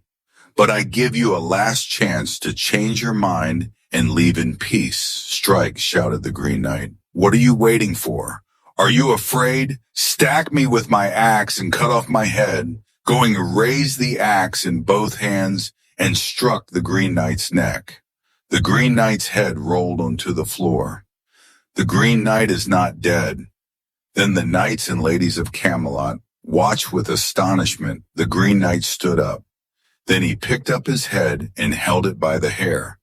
but I give you a last chance to change your mind and leave in peace." "Strike," shouted the Green Knight. "What are you waiting for? Are you afraid? Stack me with my axe and cut off my head." Going raised the axe in both hands and struck the Green Knight's neck. The Green Knight's head rolled onto the floor. The Green Knight is not dead. Then the knights and ladies of Camelot watched with astonishment. The Green Knight stood up. Then he picked up his head and held it by the hair.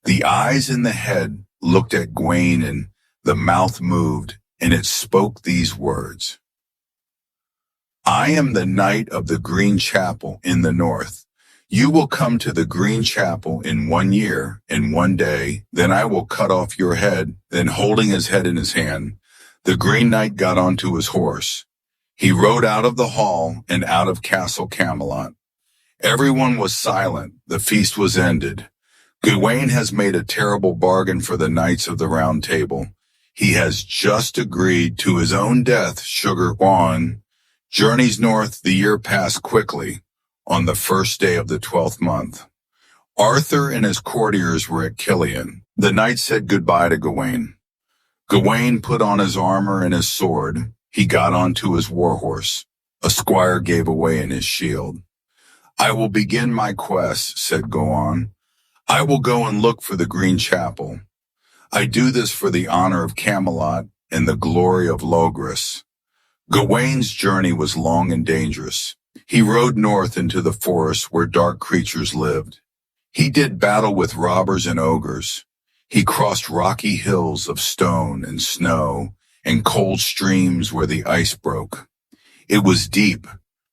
The eyes in the head looked at Gawain, and the mouth moved, and it spoke these words: "I am the Knight of the Green Chapel in the north. You will come to the Green Chapel in 1 year and 1 day. Then I will cut off your head." Then, holding his head in his hand, the Green Knight got onto his horse. He rode out of the hall and out of Castle Camelot. Everyone was silent. The feast was ended. Gawain has made a terrible bargain for the Knights of the Round Table. He has just agreed to his own death. Sugar Gawain journeys north. The year passed quickly. On the first day of the 12th month, Arthur and his courtiers were at Killian. The knight said goodbye to Gawain. Gawain put on his armor and his sword. He got onto his warhorse. A squire gave away in his shield. "I will begin my quest," said Gawain. "I will go and look for the Green Chapel. I do this for the honor of Camelot and the glory of Logres." Gawain's journey was long and dangerous. He rode north into the forest where dark creatures lived. He did battle with robbers and ogres. He crossed rocky hills of stone and snow and cold streams where the ice broke. It was deep,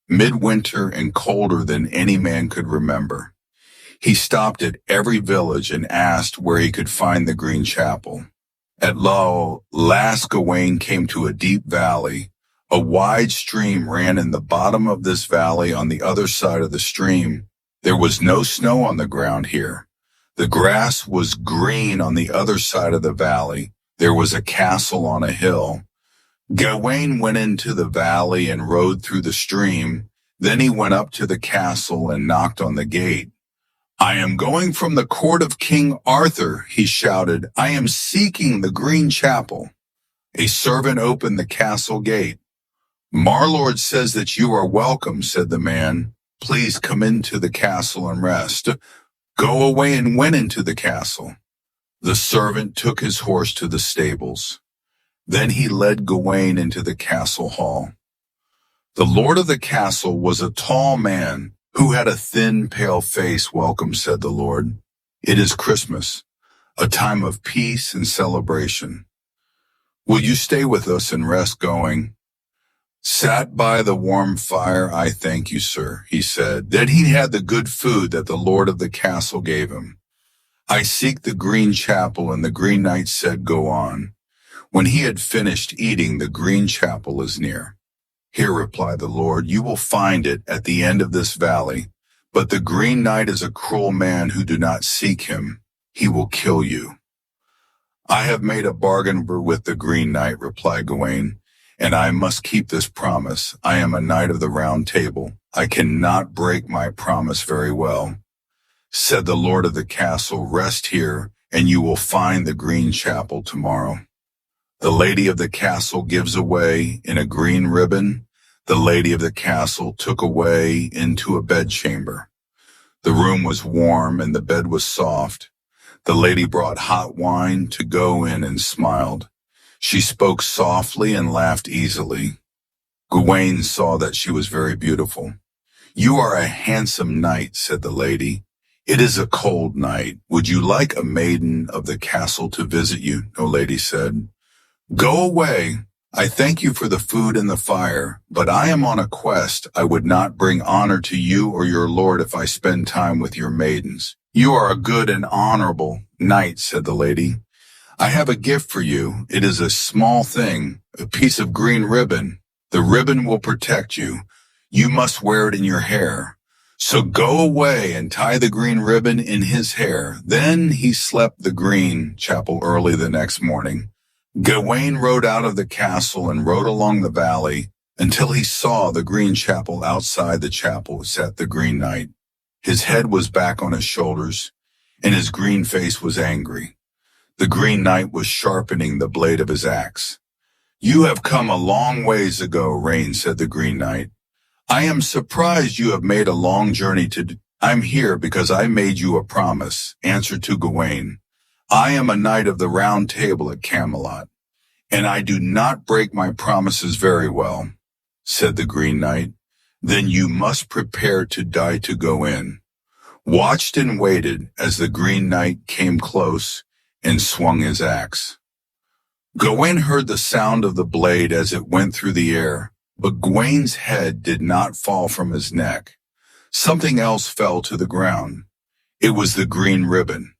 midwinter and colder than any man could remember. He stopped at every village and asked where he could find the Green Chapel. At last Gawain came to a deep valley. A wide stream ran in the bottom of this valley. On the other side of the stream, there was no snow on the ground here. The grass was green on the other side of the valley. There was a castle on a hill. Gawain went into the valley and rode through the stream. Then he went up to the castle and knocked on the gate. "I am going from the court of King Arthur," he shouted. "I am seeking the Green Chapel." A servant opened the castle gate. "My lord says that you are welcome," said the man. "Please come into the castle and rest." Go away and went into the castle. The servant took his horse to the stables. Then he led Gawain into the castle hall. The lord of the castle was a tall man who had a thin, pale face. "Welcome," said the Lord. "It is Christmas, a time of peace and celebration. Will you stay with us and rest going?" "Sat by the warm fire, I thank you, sir," he said. Then he had the good food that the lord of the castle gave him. "I seek the Green Chapel," and the Green Knight said, "Go on." When he had finished eating, "The Green Chapel is near." "Here," replied the Lord, "you will find it at the end of this valley. But the Green Knight is a cruel man who do not seek him. He will kill you." "I have made a bargain with the Green Knight," replied Gawain, "and I must keep this promise. I am a knight of the Round Table. I cannot break my promise very well." Said the lord of the castle, "Rest here, and you will find the Green Chapel tomorrow." The lady of the castle gives away in a green ribbon. The lady of the castle took away into a bedchamber. The room was warm and the bed was soft. The lady brought hot wine to go in and smiled. She spoke softly and laughed easily. Gawain saw that she was very beautiful. "You are a handsome knight," said the lady. "It is a cold night. Would you like a maiden of the castle to visit you?" The lady said. "Go away. I thank you for the food and the fire, but I am on a quest. I would not bring honor to you or your lord if I spend time with your maidens." "You are a good and honorable knight," said the lady. "I have a gift for you. It is a small thing, a piece of green ribbon. The ribbon will protect you. You must wear it in your hair. So go away and tie the green ribbon in his hair." Then he slept the Green Chapel early the next morning. Gawain rode out of the castle and rode along the valley until he saw the Green Chapel. Outside the chapel sat the Green Knight. His head was back on his shoulders, and his green face was angry. The Green Knight was sharpening the blade of his axe. "You have come a long ways ago, Rain," said the Green Knight. "I am surprised you have made a long journey I'm here because I made you a promise," answered to Gawain. "I am a knight of the Round Table at Camelot, and I do not break my promises very well," said the Green Knight. "Then you must prepare to die to go in." Watched and waited as the Green Knight came close and swung his axe. Gawain heard the sound of the blade as it went through the air, but Gawain's head did not fall from his neck. Something else fell to the ground. It was the green ribbon.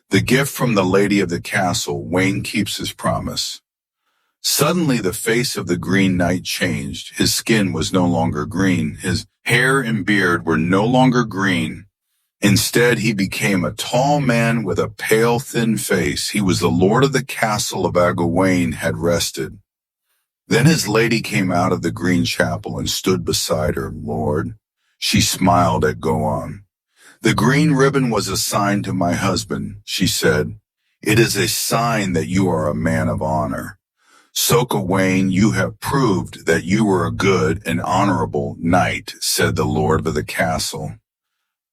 The gift from the lady of the castle. Wayne keeps his promise. Suddenly the face of the Green Knight changed. His skin was no longer green. His hair and beard were no longer green. Instead, he became a tall man with a pale, thin face. He was the lord of the castle of Gawain had rested. Then his lady came out of the Green Chapel and stood beside her. "Lord," she smiled at Gawain. "The green ribbon was assigned to my husband," she said. "It is a sign that you are a man of honor. So, Gawain, you have proved that you were a good and honorable knight," said the lord of the castle.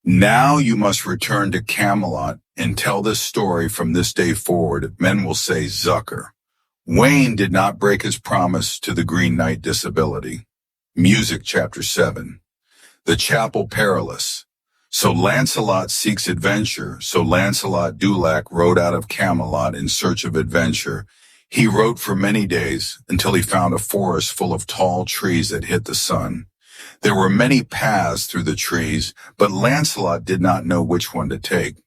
"Now you must return to Camelot and tell this story from this day forward. Men will say, 'Zucker.'" Wayne did not break his promise to the Green Knight disability. Music, Chapter 7. The Chapel Perilous. So Lancelot seeks adventure. So Lancelot du Lac rode out of Camelot in search of adventure. He wrote for many days until he found a forest full of tall trees that hid the sun. There were many paths through the trees, but Lancelot did not know which one to take.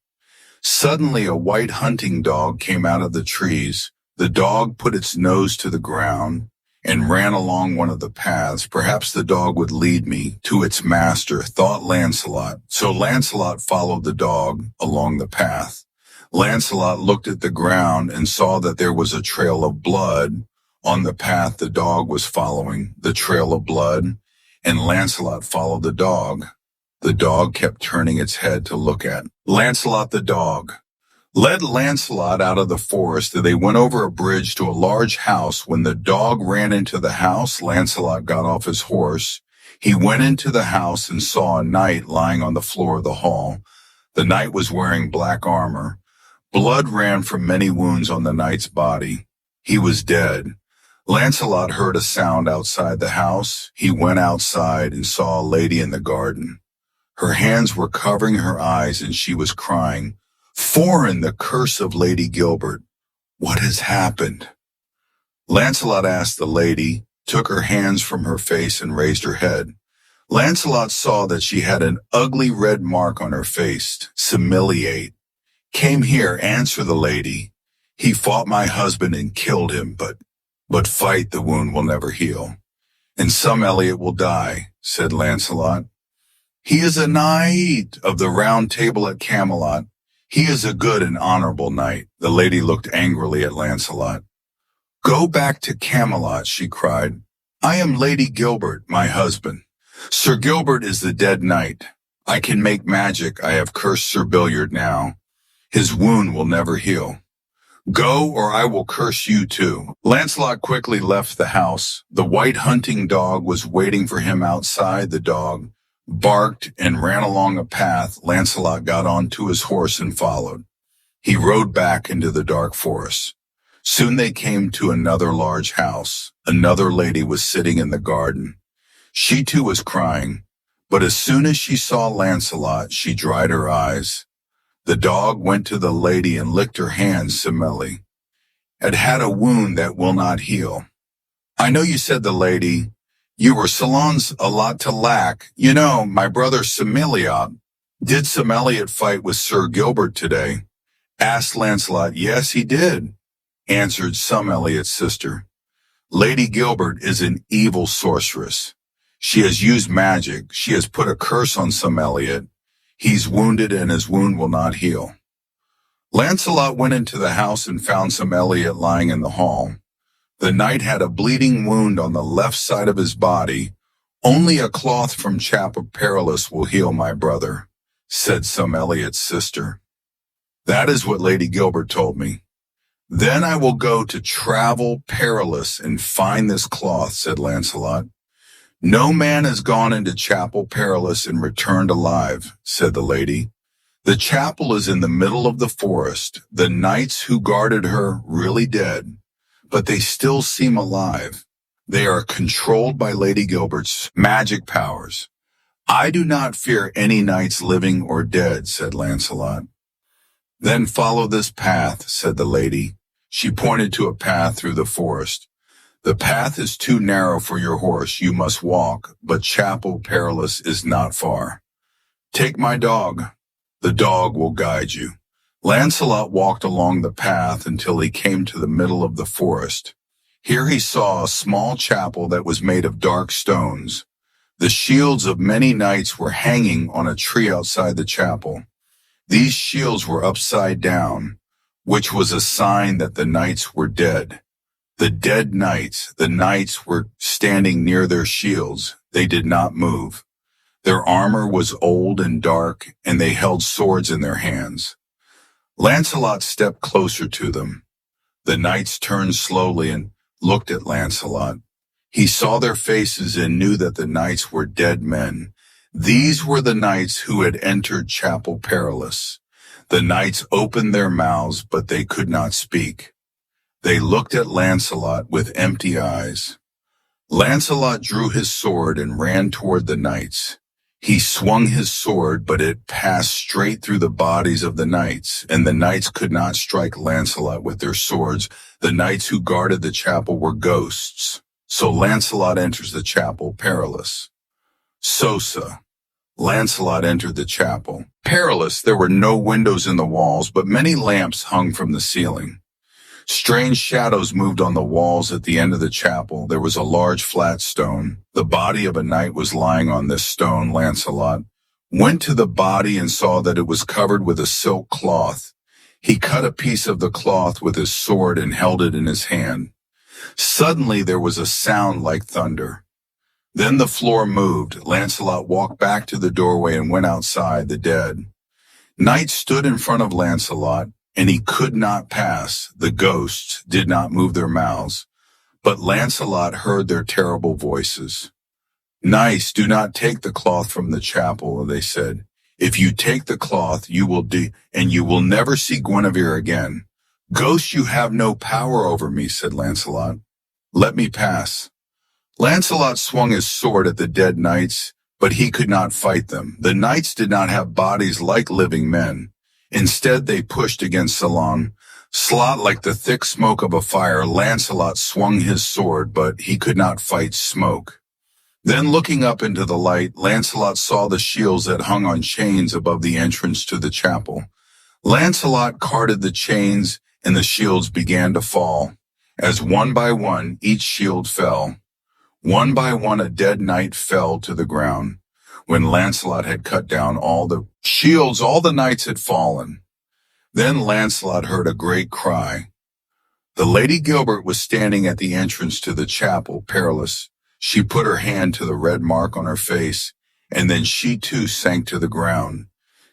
Suddenly a white hunting dog came out of the trees. The dog put its nose to the ground and ran along one of the paths. Perhaps the dog would lead me to its master, thought Lancelot. So Lancelot followed the dog along the path. Lancelot looked at the ground and saw that there was a trail of blood on the path the dog was following, the trail of blood, and Lancelot followed the dog. The dog kept turning its head to look at Lancelot. The dog led Lancelot out of the forest, and they went over a bridge to a large house. When the dog ran into the house, Lancelot got off his horse. He went into the house and saw a knight lying on the floor of the hall. The knight was wearing black armor. Blood ran from many wounds on the knight's body. He was dead. Lancelot heard a sound outside the house. He went outside and saw a lady in the garden. Her hands were covering her eyes and she was crying, "Foreign, the curse of Lady Gilbert. What has happened?" Lancelot asked the lady, took her hands from her face and raised her head. Lancelot saw that she had an ugly red mark on her face, Similiate. "Came here," answered the lady. "He fought my husband and killed him, but fight, the wound will never heal. And some Elliot will die," said Lancelot. "He is a knight of the Round Table at Camelot. He is a good and honorable knight." The lady looked angrily at Lancelot. "Go back to Camelot," she cried. "I am Lady Gilbert, my husband. Sir Gilbert is the dead knight. I can make magic. I have cursed Sir Billiard now. His wound will never heal. Go, or I will curse you too." Lancelot quickly left the house. The white hunting dog was waiting for him outside. The dog barked and ran along a path. Lancelot got onto his horse and followed. He rode back into the dark forest. Soon they came to another large house. Another lady was sitting in the garden. She too was crying, but as soon as she saw Lancelot, she dried her eyes. The dog went to the lady and licked her hand. Semele had a wound that will not heal. "I know," you said the lady. "You were salons a lot to lack. You know, my brother Semeliot." "Did Semeliot fight with Sir Gilbert today?" asked Lancelot. "Yes, he did," answered Semeliot's sister. "Lady Gilbert is an evil sorceress. She has used magic. She has put a curse on Semeliot. He's wounded and his wound will not heal." Lancelot went into the house and found Semeliot lying in the hall. The knight had a bleeding wound on the left side of his body. "Only a cloth from Chapel Perilous will heal my brother," said Semeliot's sister. "That is what Lady Gilbert told me." "Then I will go to Travel Perilous and find this cloth," said Lancelot. "No man has gone into Chapel Perilous and returned alive," said the lady. "The chapel is in the middle of the forest. The knights who guarded her really dead, but they still seem alive. They are controlled by Lady Gilbert's magic powers. I do not fear any knights living or dead," said Lancelot. "Then follow this path," said the lady. She pointed to a path through the forest. "The path is too narrow for your horse. You must walk, but Chapel Perilous is not far. Take my dog. The dog will guide you." Lancelot walked along the path until he came to the middle of the forest. Here he saw a small chapel that was made of dark stones. The shields of many knights were hanging on a tree outside the chapel. These shields were upside down, which was a sign that the knights were dead. The dead knights, the knights were standing near their shields. They did not move. Their armor was old and dark, and they held swords in their hands. Lancelot stepped closer to them. The knights turned slowly and looked at Lancelot. He saw their faces and knew that the knights were dead men. These were the knights who had entered Chapel Perilous. The knights opened their mouths, but they could not speak. They looked at Lancelot with empty eyes. Lancelot drew his sword and ran toward the knights. He swung his sword, but it passed straight through the bodies of the knights, and the knights could not strike Lancelot with their swords. The knights who guarded the chapel were ghosts. So Lancelot enters the chapel, perilous. Sosa. Lancelot entered the chapel. Perilous, there were no windows in the walls, but many lamps hung from the ceiling. Strange shadows moved on the walls at the end of the chapel. There was a large flat stone. The body of a knight was lying on this stone. Lancelot went to the body and saw that it was covered with a silk cloth. He cut a piece of the cloth with his sword and held it in his hand. Suddenly there was a sound like thunder. Then the floor moved. Lancelot walked back to the doorway and went outside. The dead knights stood in front of Lancelot, and he could not pass. The ghosts did not move their mouths, but Lancelot heard their terrible voices. Knights, do not take the cloth from the chapel, they said. If you take the cloth, you will and you will never see Guinevere again. Ghosts, you have no power over me, said Lancelot. Let me pass. Lancelot swung his sword at the dead knights, but he could not fight them. The knights did not have bodies like living men. Instead, they pushed against Salon. Slot like the thick smoke of a fire, Lancelot swung his sword, but he could not fight smoke. Then looking up into the light, Lancelot saw the shields that hung on chains above the entrance to the chapel. Lancelot carded the chains, and the shields began to fall. As one by one, each shield fell. One by one, a dead knight fell to the ground. When Lancelot had cut down all the shields, all the knights had fallen. Then Lancelot heard a great cry. The Lady Gilbert was standing at the entrance to the chapel, perilous. She put her hand to the red mark on her face, and then she too sank to the ground.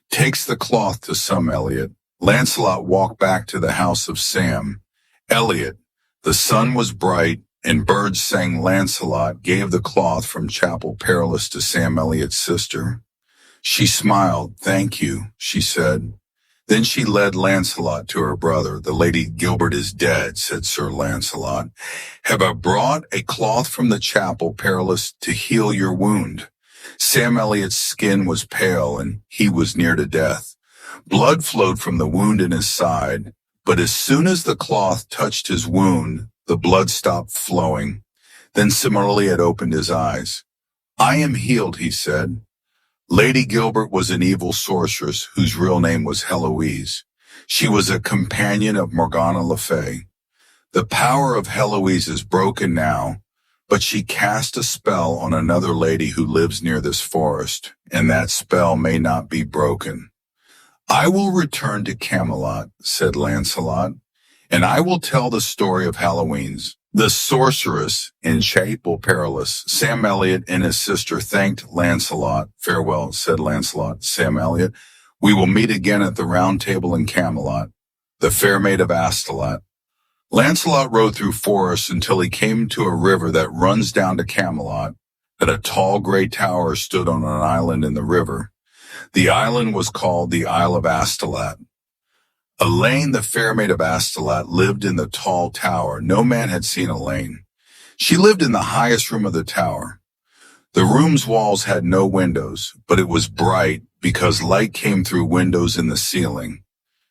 Takes the cloth to some Eliot. Lancelot walked back to the house of Sam. Eliot, the sun was bright, and birds sang. Lancelot gave the cloth from Chapel Perilous to Sam Eliot's sister. She smiled. Thank you, she said. Then she led Lancelot to her brother. The Lady Gilbert is dead, said Sir Lancelot. Have I brought a cloth from the Chapel Perilous to heal your wound? Sam Eliot's skin was pale, and he was near to death. Blood flowed from the wound in his side, but as soon as the cloth touched his wound, the blood stopped flowing. Then similarly it opened his eyes. I am healed, he said. Lady Gilbert was an evil sorceress whose real name was Heloise. She was a companion of Morgana Le Fay. The power of Heloise is broken now, but she cast a spell on another lady who lives near this forest, and that spell may not be broken. I will return to Camelot, said Lancelot, and I will tell the story of Heloise, the sorceress in Chapel Perilous. Sam Eliot and his sister thanked Lancelot. Farewell, said Lancelot. Sam Eliot, we will meet again at the Round Table in Camelot, the Fair Maid of Astolat. Lancelot rode through forests until he came to a river that runs down to Camelot. That a tall gray tower stood on an island in the river. The island was called the Isle of Astolat. Elaine, the Fair Maid of Astolat, lived in the tall tower. No man had seen Elaine. She lived in the highest room of the tower. The room's walls had no windows, but it was bright because light came through windows in the ceiling.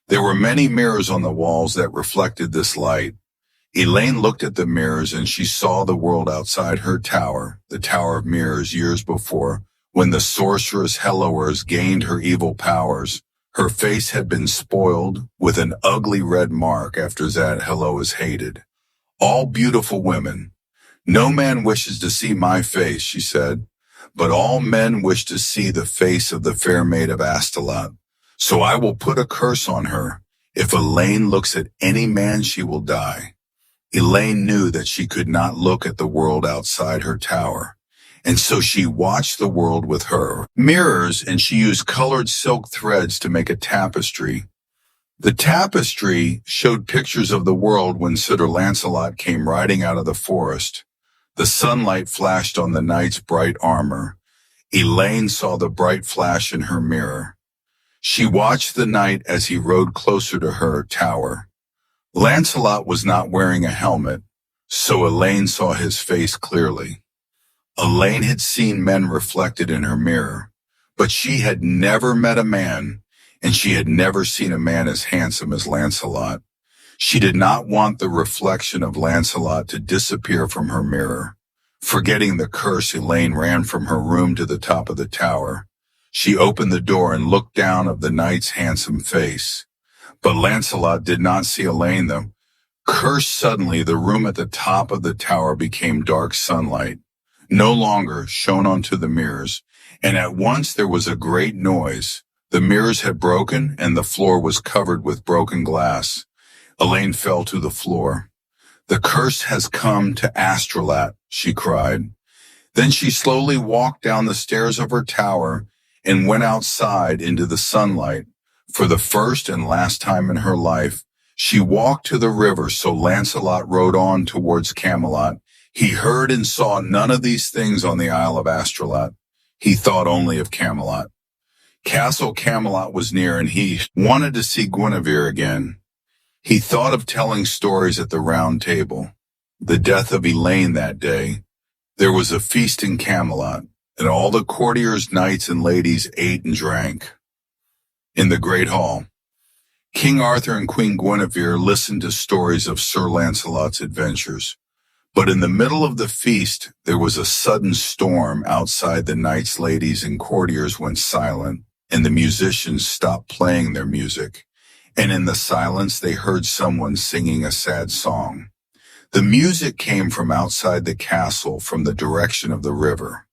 There were many mirrors on the walls that reflected this light. Elaine looked at the mirrors and she saw the world outside her tower, the Tower of Mirrors, years before, when the sorceress Heloise gained her evil powers. Her face had been spoiled with an ugly red mark. After that, Heloise hated all beautiful women. No man wishes to see my face, she said, but all men wish to see the face of the Fair Maid of Astolat. So I will put a curse on her. If Elaine looks at any man, she will die. Elaine knew that she could not look at the world outside her tower, and so she watched the world with her mirrors, and she used colored silk threads to make a tapestry. The tapestry showed pictures of the world when Sir Lancelot came riding out of the forest. The sunlight flashed on the knight's bright armor. Elaine saw the bright flash in her mirror. She watched the knight as he rode closer to her tower. Lancelot was not wearing a helmet, so Elaine saw his face clearly. Elaine had seen men reflected in her mirror. But she had never met a man, and she had never seen a man as handsome as Lancelot. She did not want the reflection of Lancelot to disappear from her mirror. Forgetting the curse, Elaine ran from her room to the top of the tower. She opened the door and looked down at the knight's handsome face. But Lancelot did not see Elaine, though. Cursed suddenly, the room at the top of the tower became dark sunlight, no longer shone onto the mirrors, and at once there was a great noise. The mirrors had broken, and the floor was covered with broken glass. Elaine fell to the floor. "The curse has come to Astolat," she cried. Then she slowly walked down the stairs of her tower and went outside into the sunlight. For the first and last time in her life, she walked to the river, so Lancelot rode on towards Camelot. He heard and saw none of these things on the Isle of Astolat. He thought only of Camelot. Castle Camelot was near, and he wanted to see Guinevere again. He thought of telling stories at the round table. The death of Elaine that day. There was a feast in Camelot, and all the courtiers, knights, and ladies ate and drank. In the great hall, King Arthur and Queen Guinevere listened to stories of Sir Lancelot's adventures. But in the middle of the feast, there was a sudden storm outside. The knights, ladies, and courtiers went silent, and the musicians stopped playing their music. And in the silence, they heard someone singing a sad song. The music came from outside the castle, from the direction of the river.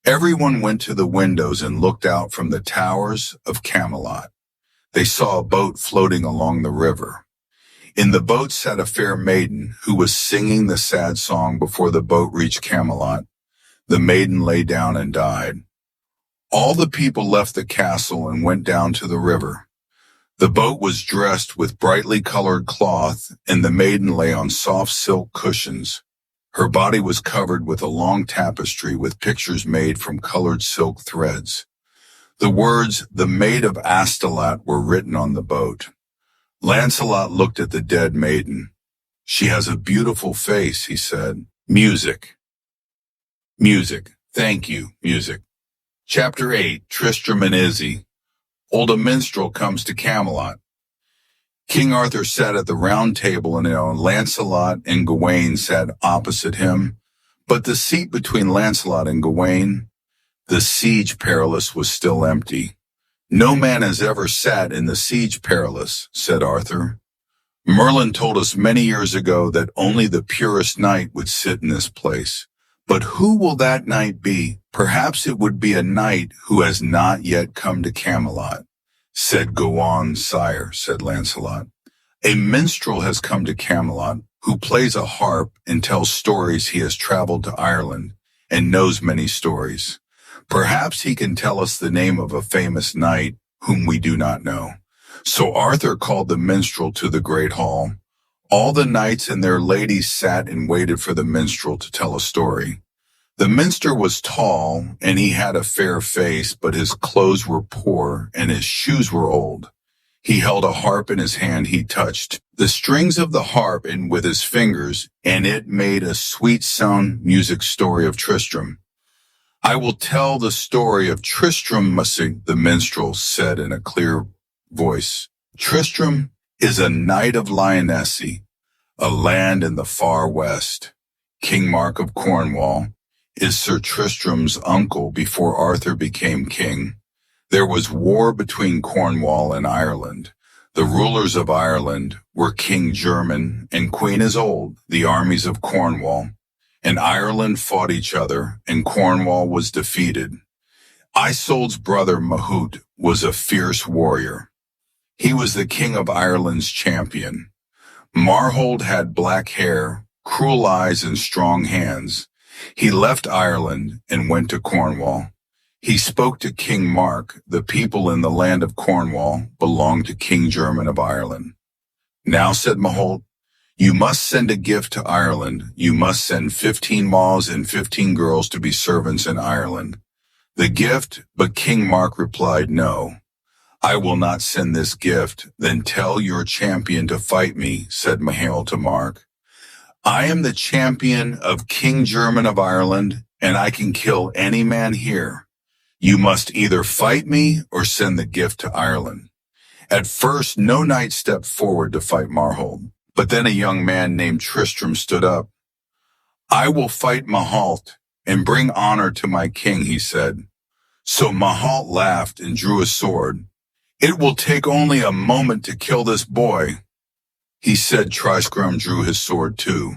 Everyone went to the windows and looked out from the towers of Camelot. They saw a boat floating along the river. In the boat sat a fair maiden who was singing the sad song. Before the boat reached Camelot, the maiden lay down and died. All the people left the castle and went down to the river. The boat was dressed with brightly colored cloth, and the maiden lay on soft silk cushions. Her body was covered with a long tapestry with pictures made from colored silk threads. The words, "The Maid of Astolat," were written on the boat. Lancelot looked at the dead maiden. "She has a beautiful face," he said. Music. Music. Thank you, music. Chapter 8, Tristram and Izzy. Old a minstrel comes to Camelot. King Arthur sat at the round table, and Lancelot and Gawain sat opposite him. But the seat between Lancelot and Gawain, the Siege Perilous, was still empty. "No man has ever sat in the Siege Perilous," said Arthur. "Merlin told us many years ago that only the purest knight would sit in this place. But who will that knight be? Perhaps it would be a knight who has not yet come to Camelot." "Said go on, sire," said Lancelot. "A minstrel has come to Camelot, who plays a harp and tells stories. He has traveled to Ireland and knows many stories. Perhaps he can tell us the name of a famous knight whom we do not know." So Arthur called the minstrel to the great hall. All the knights and their ladies sat and waited for the minstrel to tell a story. The minstrel was tall, and he had a fair face, but his clothes were poor, and his shoes were old. He held a harp in his hand. He touched the strings of the harp and with his fingers, and it made a sweet sound music story of Tristram. "I will tell the story of Tristram," the minstrel said in a clear voice. "Tristram is a knight of Lyonesse, a land in the far west. King Mark of Cornwall is Sir Tristram's uncle before Arthur became king. There was war between Cornwall and Ireland. The rulers of Ireland were King German and Queen Isolde, the armies of Cornwall, and Ireland fought each other, and Cornwall was defeated. Isolde's brother Mahout was a fierce warrior. He was the king of Ireland's champion. Marhold had black hair, cruel eyes, and strong hands. He left Ireland and went to Cornwall. He spoke to King Mark. The people in the land of Cornwall belonged to King German of Ireland. "Now," said Maholt, "you must send a gift to Ireland. You must send 15 maws and 15 girls to be servants in Ireland." The gift, but King Mark replied, "No, I will not send this gift." "Then tell your champion to fight me," said Mahail to Mark. "I am the champion of King German of Ireland, and I can kill any man here. You must either fight me or send the gift to Ireland. At first, no knight stepped forward to fight Marhold, but then a young man named Tristram stood up. I will fight Mahalt and bring honor to my king, he said. So Mahalt laughed and drew a sword. It will take only a moment to kill this boy, he said. Tristram drew his sword too.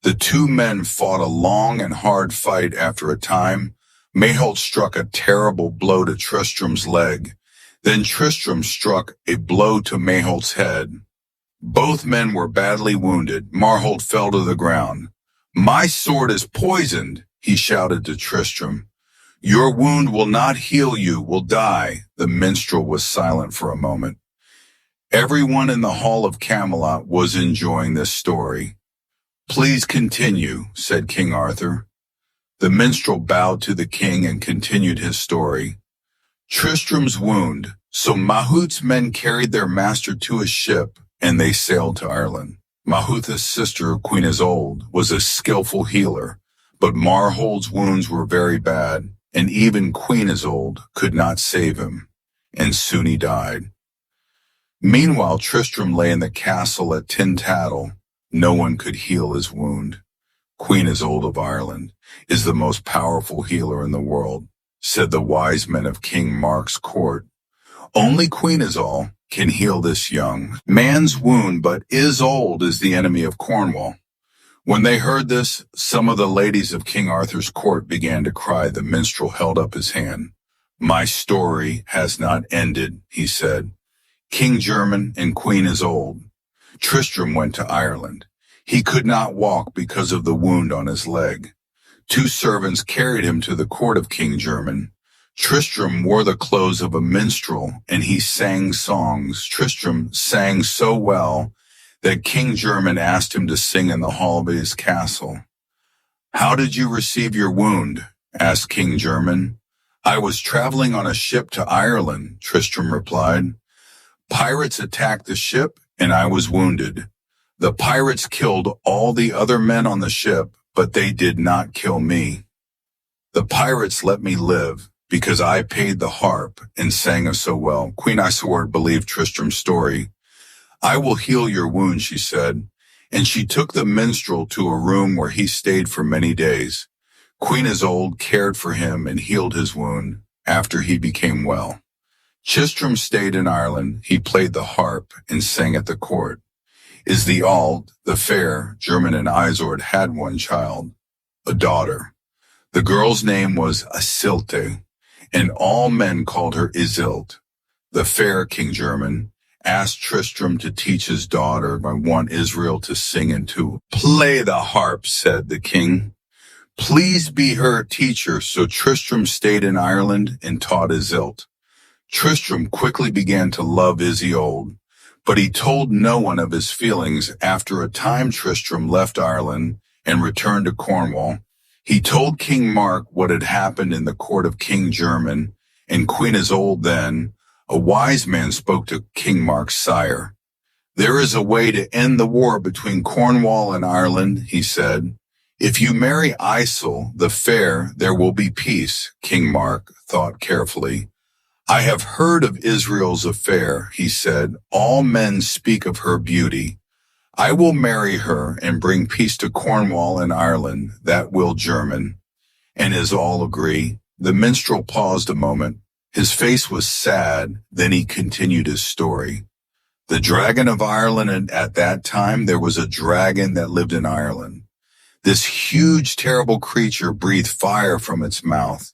The two men fought a long and hard fight. After a time, Mahalt struck a terrible blow to Tristram's leg. Then Tristram struck a blow to Mahalt's head. Both men were badly wounded. Marhold fell to the ground. My sword is poisoned, he shouted to Tristram. Your wound will not heal, you will die. The minstrel was silent for a moment. Everyone in the hall of Camelot was enjoying this story. Please continue, said King Arthur. The minstrel bowed to the king and continued his story. Tristram's wound. So Mahut's men carried their master to a ship, and they sailed to Ireland. Mahutha's sister, Queen Isolde, was a skillful healer, but Marhold's wounds were very bad, and even Queen Isolde could not save him, and soon he died. Meanwhile, Tristram lay in the castle at Tintagel. No one could heal his wound. Queen Isolde of Ireland is the most powerful healer in the world, said the wise men of King Mark's court. Only Queen Isolde can heal this young man's wound, but Isolde is the enemy of Cornwall. When they heard this, some of the ladies of King Arthur's court began to cry. The minstrel held up his hand. My story has not ended, he said. King German and Queen Isolde. Tristram went to Ireland. He could not walk because of the wound on his leg. Two servants carried him to the court of King German. Tristram wore the clothes of a minstrel, and he sang songs. Tristram sang so well that King German asked him to sing in the hall of his castle. How did you receive your wound? Asked King German. I was traveling on a ship to Ireland, Tristram replied. Pirates attacked the ship, and I was wounded. The pirates killed all the other men on the ship, but they did not kill me. The pirates let me live because I paid the harp and sang so well. Queen Isolde believed Tristram's story. I will heal your wound, she said, and she took the minstrel to a room where he stayed for many days. Queen Isolde cared for him and healed his wound after he became well. Tristram stayed in Ireland. He played the harp and sang at the court. Isolde, the fair, German and Isolde had one child, a daughter. The girl's name was Isilte, and all men called her Isolde. The fair King German asked Tristram to teach his daughter. I want Israel to sing and to play the harp, said the king. Please be her teacher. So Tristram stayed in Ireland and taught Isolde. Tristram quickly began to love Isolde, but he told no one of his feelings. After a time, Tristram left Ireland and returned to Cornwall. He told King Mark what had happened in the court of King German and Queen Isolde. Then a wise man spoke to King Mark's sire. There is a way to end the war between Cornwall and Ireland, he said. If you marry Isolde, the fair, there will be peace. King Mark thought carefully. I have heard of Israel's affair, he said. All men speak of her beauty. I will marry her and bring peace to Cornwall and Ireland. That will German. And as all agree, the minstrel paused a moment. His face was sad. Then he continued his story. The dragon of Ireland, and at that time there was a dragon that lived in Ireland. This huge, terrible creature breathed fire from its mouth.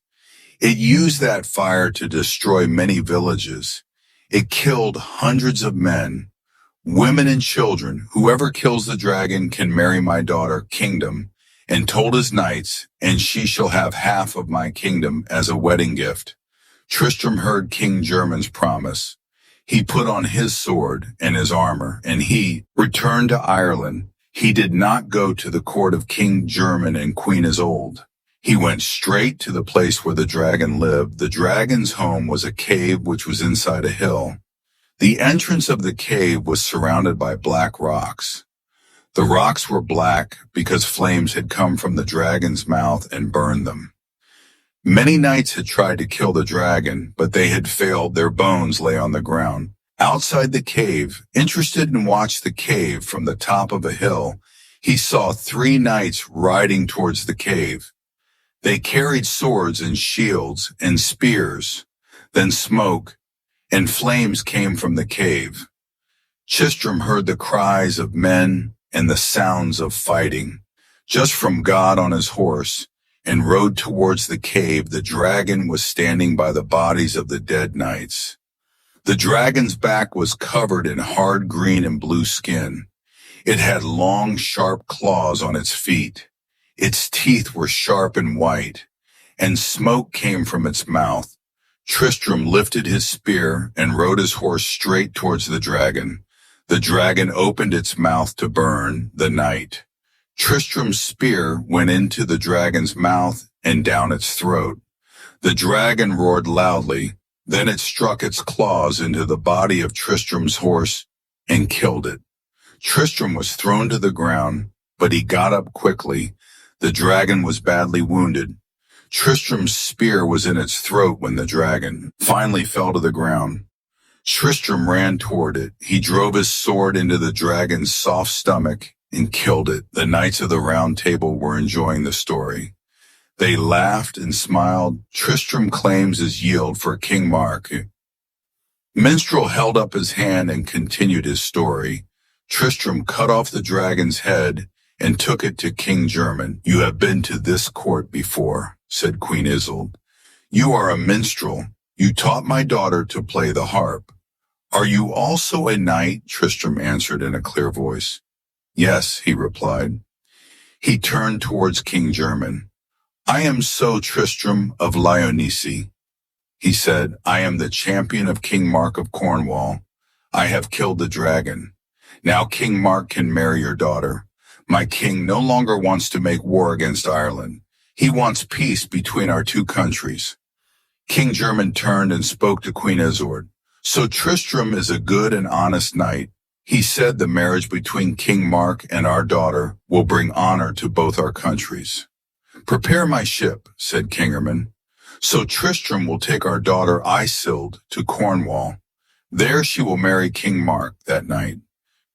It used that fire to destroy many villages. It killed hundreds of men, women and children. Whoever kills the dragon can marry my daughter, Kingdom, and told his knights, and she shall have half of my kingdom as a wedding gift. Tristram heard King German's promise. He put on his sword and his armor, and he returned to Ireland. He did not go to the court of King German and Queen Isolde. He went straight to the place where the dragon lived. The dragon's home was a cave which was inside a hill. The entrance of the cave was surrounded by black rocks. The rocks were black because flames had come from the dragon's mouth and burned them. Many knights had tried to kill the dragon, but they had failed. Their bones lay on the ground. Outside the cave, interested in watch the cave from the top of a hill, he saw 3 knights riding towards the cave. They carried swords and shields and spears. Then smoke and flames came from the cave. Tristram heard the cries of men and the sounds of fighting. Just from God on his horse, and rode towards the cave, the dragon was standing by the bodies of the dead knights. The dragon's back was covered in hard green and blue skin. It had long, sharp claws on its feet. Its teeth were sharp and white, and smoke came from its mouth. Tristram lifted his spear and rode his horse straight towards the dragon. The dragon opened its mouth to burn the knight. Tristram's spear went into the dragon's mouth and down its throat. The dragon roared loudly. Then it struck its claws into the body of Tristram's horse and killed it. Tristram was thrown to the ground, but he got up quickly. The dragon was badly wounded. Tristram's spear was in its throat when the dragon finally fell to the ground. Tristram ran toward it. He drove his sword into the dragon's soft stomach and killed it. The knights of the Round Table were enjoying the story. They laughed and smiled. Tristram claims his yield for King Mark. Minstrel held up his hand and continued his story. Tristram cut off the dragon's head and took it to King German. "You have been to this court before," said Queen Isolde. "You are a minstrel. You taught my daughter to play the harp." "Are you also a knight?" Tristram answered in a clear voice. "Yes," he replied. He turned towards King German. "I am so Tristram of Lyonesse," he said. "I am the champion of King Mark of Cornwall. I have killed the dragon. Now King Mark can marry your daughter. My king no longer wants to make war against Ireland. He wants peace between our 2 countries." King German turned and spoke to Queen Isolde. "So Tristram is a good and honest knight. He said the marriage between King Mark and our daughter will bring honor to both our countries." "Prepare my ship," said King German. "So Tristram will take our daughter Isolde to Cornwall. There she will marry King Mark that night."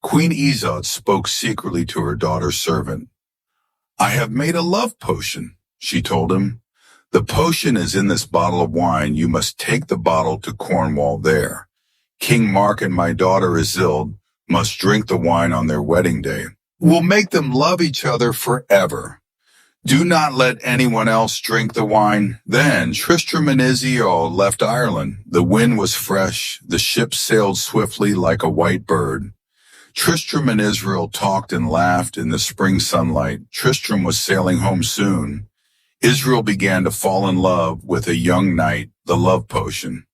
Queen Isolde spoke secretly to her daughter's servant. "I have made a love potion," she told him. "The potion is in this bottle of wine. You must take the bottle to Cornwall there. King Mark and my daughter Isolde must drink the wine on their wedding day. We'll make them love each other forever. Do not let anyone else drink the wine." Then Tristram and Isolde left Ireland. The wind was fresh. The ship sailed swiftly like a white bird. Tristram and Israel talked and laughed in the spring sunlight. Tristram was sailing home soon. Israel began to fall in love with a young knight, the love potion.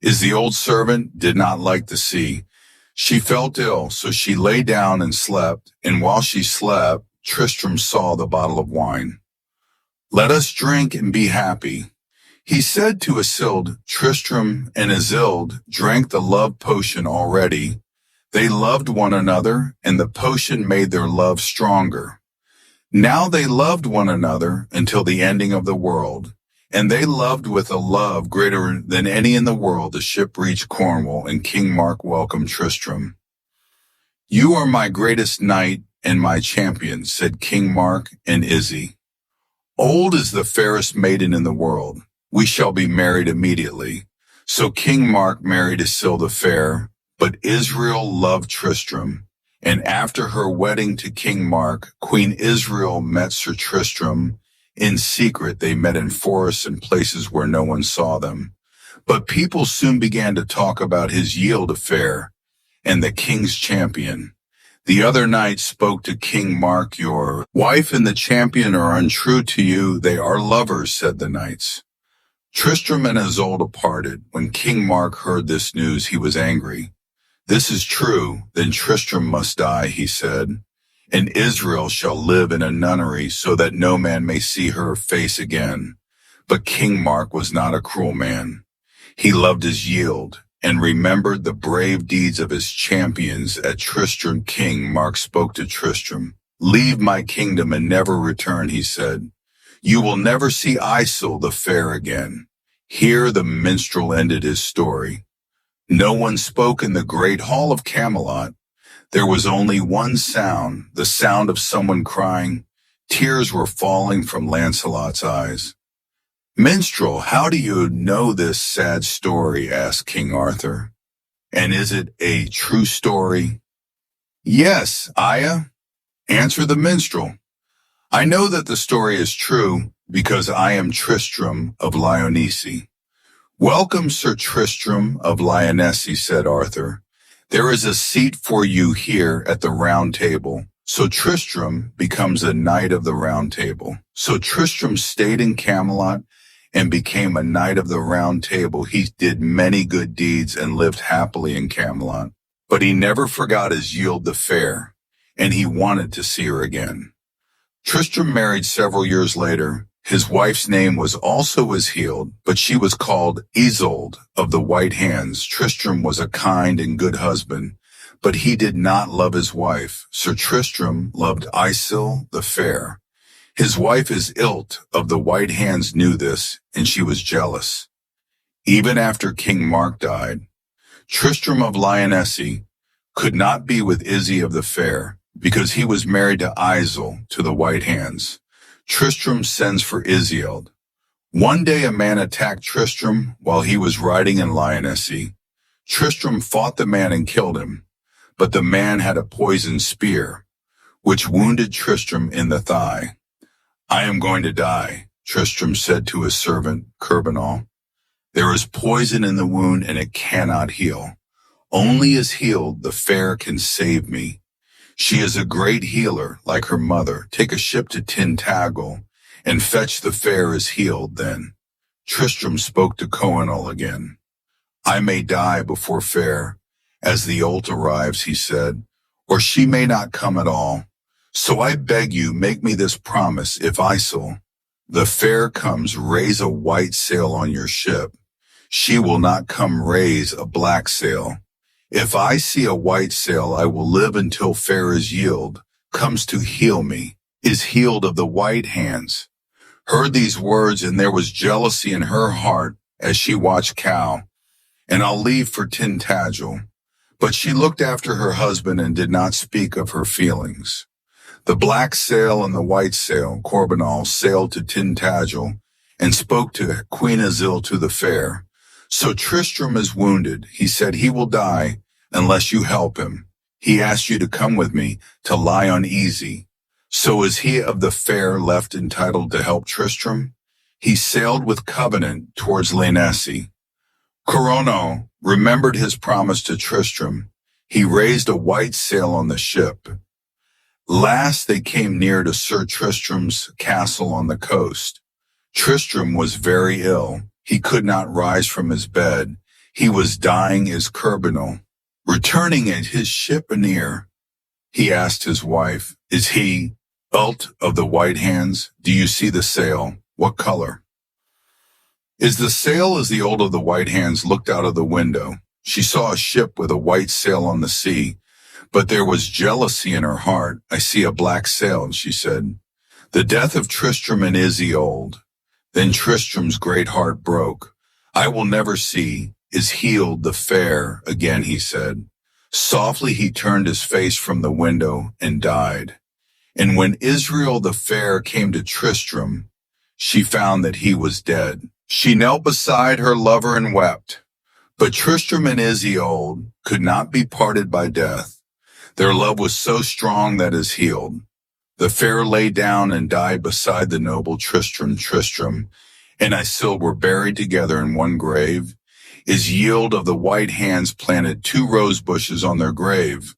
The old servant did not like the sea. She felt ill, so she lay down and slept, and while she slept, Tristram saw the bottle of wine. "Let us drink and be happy," he said to Isolde. Tristram and Isolde drank the love potion already. They loved one another, and the potion made their love stronger. Now they loved one another until the ending of the world, and they loved with a love greater than any in the world. The ship reached Cornwall, and King Mark welcomed Tristram. "You are my greatest knight and my champion," said King Mark and Izzy. "Old is the fairest maiden in the world. We shall be married immediately." So King Mark married Isolde fair, but Israel loved Tristram. And after her wedding to King Mark, Queen Israel met Sir Tristram. In secret, they met in forests and places where no one saw them. But people soon began to talk about his yield affair and the king's champion. The other knights spoke to King Mark. "Your wife and the champion are untrue to you. They are lovers," said the knights. Tristram and Isolde parted. When King Mark heard this news, he was angry. "This is true, then Tristram must die," he said, "and Israel shall live in a nunnery so that no man may see her face again." But King Mark was not a cruel man. He loved his yield and remembered the brave deeds of his champions at Tristram. King Mark spoke to Tristram. "Leave my kingdom and never return," he said. You will never see Isil the fair again. Here the minstrel ended his story. No one spoke in the great hall of Camelot. There was only one sound, the sound of someone crying. Tears were falling from Lancelot's eyes. Minstrel, how do you know this sad story? Asked King Arthur. And is it a true story? Yes, Aya, answered the minstrel. I know that the story is true because I am Tristram of Lyonesse. Welcome, Sir Tristram of Lyonesse, said Arthur. There is a seat for you here at the Round Table. So Tristram becomes a knight of the Round Table. So Tristram stayed in Camelot and became a knight of the Round Table. He did many good deeds and lived happily in Camelot. But he never forgot his Yield the Fair, and he wanted to see her again. Tristram married several years later. His wife's name was also Ishield, but she was called Isolde of the White Hands. Tristram was a kind and good husband, but he did not love his wife. Sir Tristram loved Isil the Fair. His wife Isolde of the White Hands knew this, and she was jealous. Even after King Mark died, Tristram of Lyonesse could not be with Izzy of the Fair because he was married to Isil to the White Hands. Tristram sends for Isolde. One day a man attacked Tristram while he was riding in Lyonesse. Tristram fought the man and killed him, but the man had a poisoned spear, which wounded Tristram in the thigh. I am going to die, Tristram said to his servant, Carbonel. There is poison in the wound and it cannot heal. Only Ishield the Fair can save me. She is a great healer, like her mother. Take a ship to Tintagel and fetch the fair Ishield then. Tristram spoke to Coenwulf again. I may die before fair. As the Olt arrives, he said, or she may not come at all. So I beg you, make me this promise. If Isil, the fair comes, raise a white sail on your ship. She will not come raise a black sail. If I see a white sail, I will live until fair Ishield comes to heal me. Ishield of the White Hands heard these words, and there was jealousy in her heart as she watched Cal. And I'll leave for Tintagel. But she looked after her husband and did not speak of her feelings. The black sail and the white sail, Corbinal, sailed to Tintagel and spoke to Queen Isil to the fair. So Tristram is wounded. He said he will die unless you help him. He asked you to come with me to Lyonesse. So is he of the fair left entitled to help Tristram? He sailed with Covenant towards Lyonesse. Corono remembered his promise to Tristram. He raised a white sail on the ship. Last they came near to Sir Tristram's castle on the coast. Tristram was very ill. He could not rise from his bed. He was dying as Carbonel. Returning at his ship anear, he asked his wife, is he Ult of the White Hands? Do you see the sail? What color? Is the sail as the Ult of the White Hands looked out of the window? She saw a ship with a white sail on the sea, but there was jealousy in her heart. I see a black sail, she said. The death of Tristram and Isolde. Then Tristram's great heart broke. I will never see Ishield the Fair again, he said. Softly he turned his face from the window and died. And when Israel the Fair came to Tristram, she found that he was dead. She knelt beside her lover and wept. But Tristram and Isolde could not be parted by death. Their love was so strong that Ishield the Fair lay down and died beside the noble Tristram. Tristram and Isil were buried together in one grave. Ishield of the White Hands planted 2 rose bushes on their grave.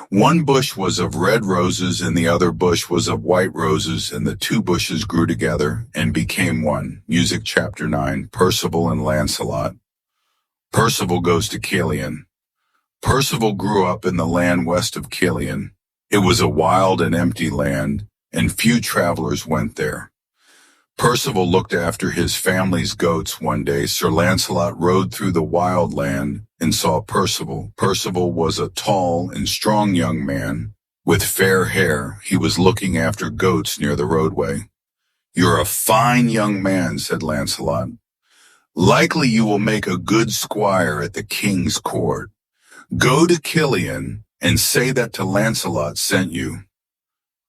One bush was of red roses and the other bush was of white roses, and the 2 bushes grew together and became one. Music chapter 9, Percival and Lancelot. Percival goes to Caelian. Percival grew up in the land west of Caelian. It was a wild and empty land, and few travelers went there. Percival looked after his family's goats one day. Sir Lancelot rode through the wild land and saw Percival. Percival was a tall and strong young man with fair hair. He was looking after goats near the roadway. "You're a fine young man," said Lancelot. "Likely you will make a good squire at the king's court. Go to Killian and say that to Lancelot sent you."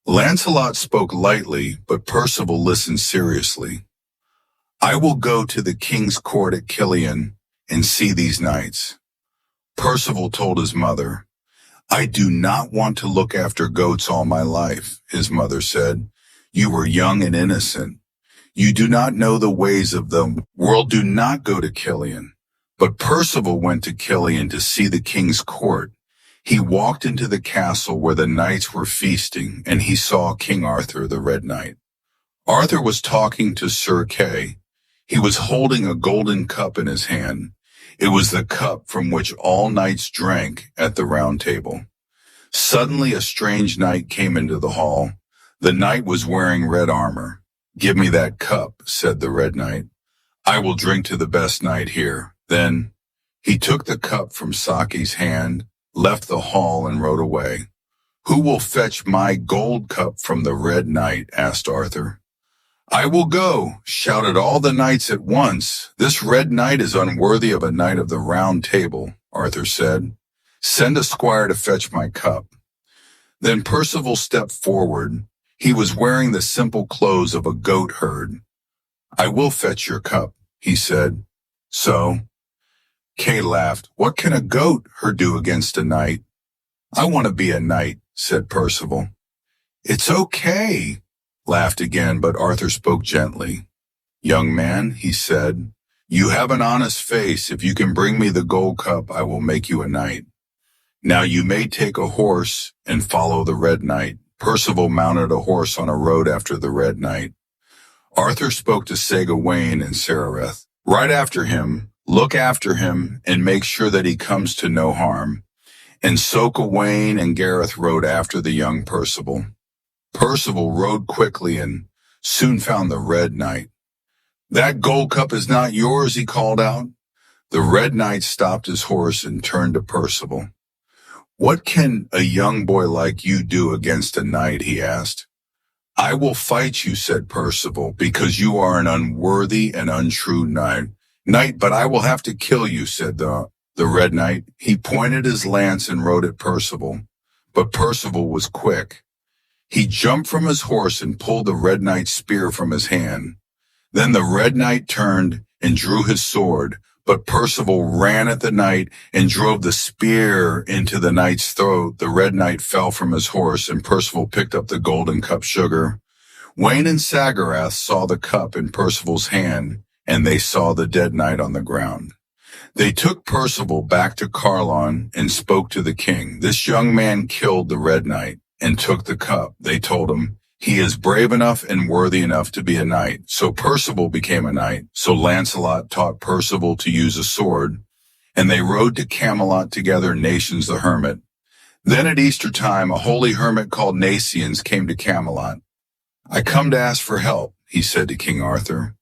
Lancelot spoke lightly, but Percival listened seriously. "I will go to the king's court at Killian and see these knights." Percival told his mother. "I do not want to look after goats all my life," his mother said. "You were young and innocent. You do not know the ways of the world. Do not go to Killian." But Percival went to Killian to see the king's court. He walked into the castle where the knights were feasting, and he saw King Arthur, the Red Knight. Arthur was talking to Sir Kay. He was holding a golden cup in his hand. It was the cup from which all knights drank at the Round Table. Suddenly a strange knight came into the hall. The knight was wearing red armor. "Give me that cup," said the Red Knight. "I will drink to the best knight here." Then he took the cup from Saki's hand, left the hall, and rode away. "Who will fetch my gold cup from the Red Knight?" asked Arthur. "I will go," shouted all the knights at once. "This Red Knight is unworthy of a knight of the Round Table," Arthur said. "Send a squire to fetch my cup." Then Percival stepped forward. He was wearing the simple clothes of a goat herd. "I will fetch your cup," he said. "So?" Kay laughed. "What can a goat herd do against a knight?" "I want to be a knight," said Percival. "It's okay," laughed again, but Arthur spoke gently. "Young man," he said, "you have an honest face. If you can bring me the gold cup, I will make you a knight. Now you may take a horse and follow the Red Knight." Percival mounted a horse on a road after the Red Knight. Arthur spoke to Sir Gawain and Sareth. "Right after him, look after him, and make sure that he comes to no harm." And so Gawain and Gareth rode after the young Percival. Percival rode quickly and soon found the Red Knight. "That gold cup is not yours," he called out. The Red Knight stopped his horse and turned to Percival. "What can a young boy like you do against a knight?" he asked. "I will fight you," said Percival, "because you are an unworthy and untrue knight, but I will have to kill you," said the Red Knight. He pointed his lance and rode at Percival, but Percival was quick. He jumped from his horse and pulled the Red Knight's spear from his hand. Then the Red Knight turned and drew his sword, but Percival ran at the knight and drove the spear into the knight's throat. The Red Knight fell from his horse, and Percival picked up the golden cup sugar. Wayne and Sagarath saw the cup in Percival's hand, and they saw the dead knight on the ground. They took Percival back to Carlon and spoke to the king. "This young man killed the Red Knight and took the cup," they told him. "He is brave enough and worthy enough to be a knight." So Percival became a knight. So Lancelot taught Percival to use a sword, and they rode to Camelot together, Nations the hermit. Then at Easter time, a holy hermit called Nacians came to Camelot. "I come to ask for help," he said to King Arthur.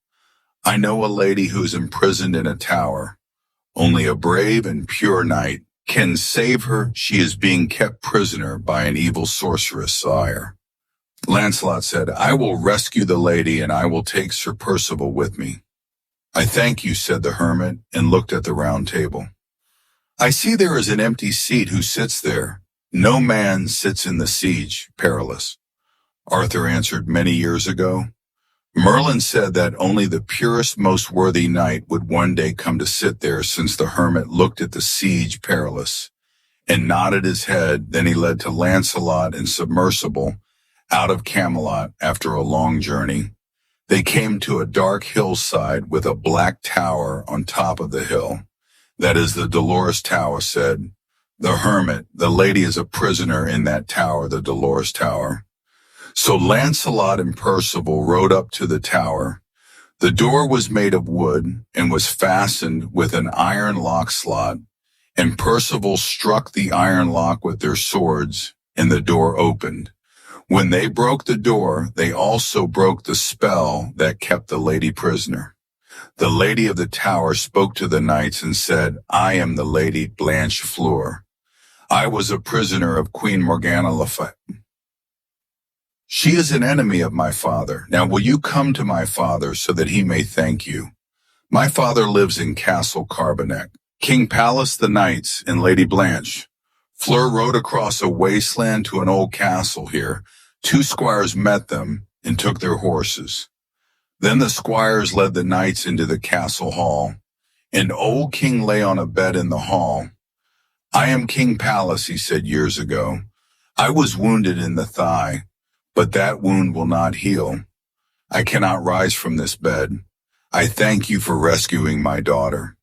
"I know a lady who is imprisoned in a tower. Only a brave and pure knight can save her. She is being kept prisoner by an evil sorceress, sire." Lancelot said, "I will rescue the lady, and I will take Sir Percival with me." "I thank you," said the hermit, and looked at the Round Table. "I see there is an empty seat. Who sits there?" "No man sits in the Siege Perilous," Arthur answered. "Many years ago, Merlin said that only the purest, most worthy knight would one day come to sit there." Since the hermit looked at the Siege Perilous and nodded his head, then he led to Lancelot and Submersible out of Camelot after a long journey. They came to a dark hillside with a black tower on top of the hill. "That is the Dolorous Tower," said the hermit. "The lady is a prisoner in that tower, the Dolorous Tower." So Lancelot and Percival rode up to the tower. The door was made of wood and was fastened with an iron lock slot, and Percival struck the iron lock with their swords, and the door opened. When they broke the door, they also broke the spell that kept the lady prisoner. The lady of the tower spoke to the knights and said, "I am the Lady Blanchefleur. I was a prisoner of Queen Morgana le Fay. She is an enemy of my father. Now will you come to my father so that he may thank you? My father lives in Castle Carbonek. King Pallas, the knights, and Lady Blanche. Fleur rode across a wasteland to an old castle here. Two squires met them and took their horses. Then the squires led the knights into the castle hall. An old king lay on a bed in the hall. I am King Pallas, he said years ago. I was wounded in the thigh, but that wound will not heal. I cannot rise from this bed. I thank you for rescuing my daughter.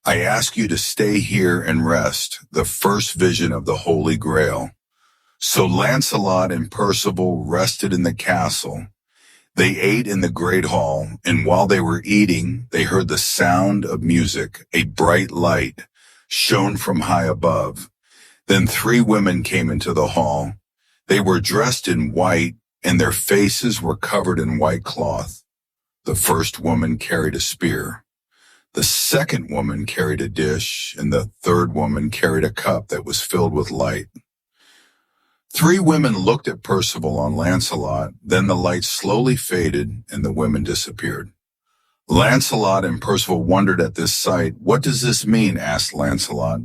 I ask you to stay here and rest, the first vision of the Holy Grail. So Lancelot and Percival rested in the castle. They ate in the great hall, and while they were eating, they heard the sound of music. A bright light shone from high above. Then three women came into the hall. They were dressed in white, and their faces were covered in white cloth. The first woman carried a spear. The second woman carried a dish, and the third woman carried a cup that was filled with light. Three women looked at Percival and Lancelot, then the light slowly faded and the women disappeared. Lancelot and Percival wondered at this sight. What does this mean? Asked Lancelot.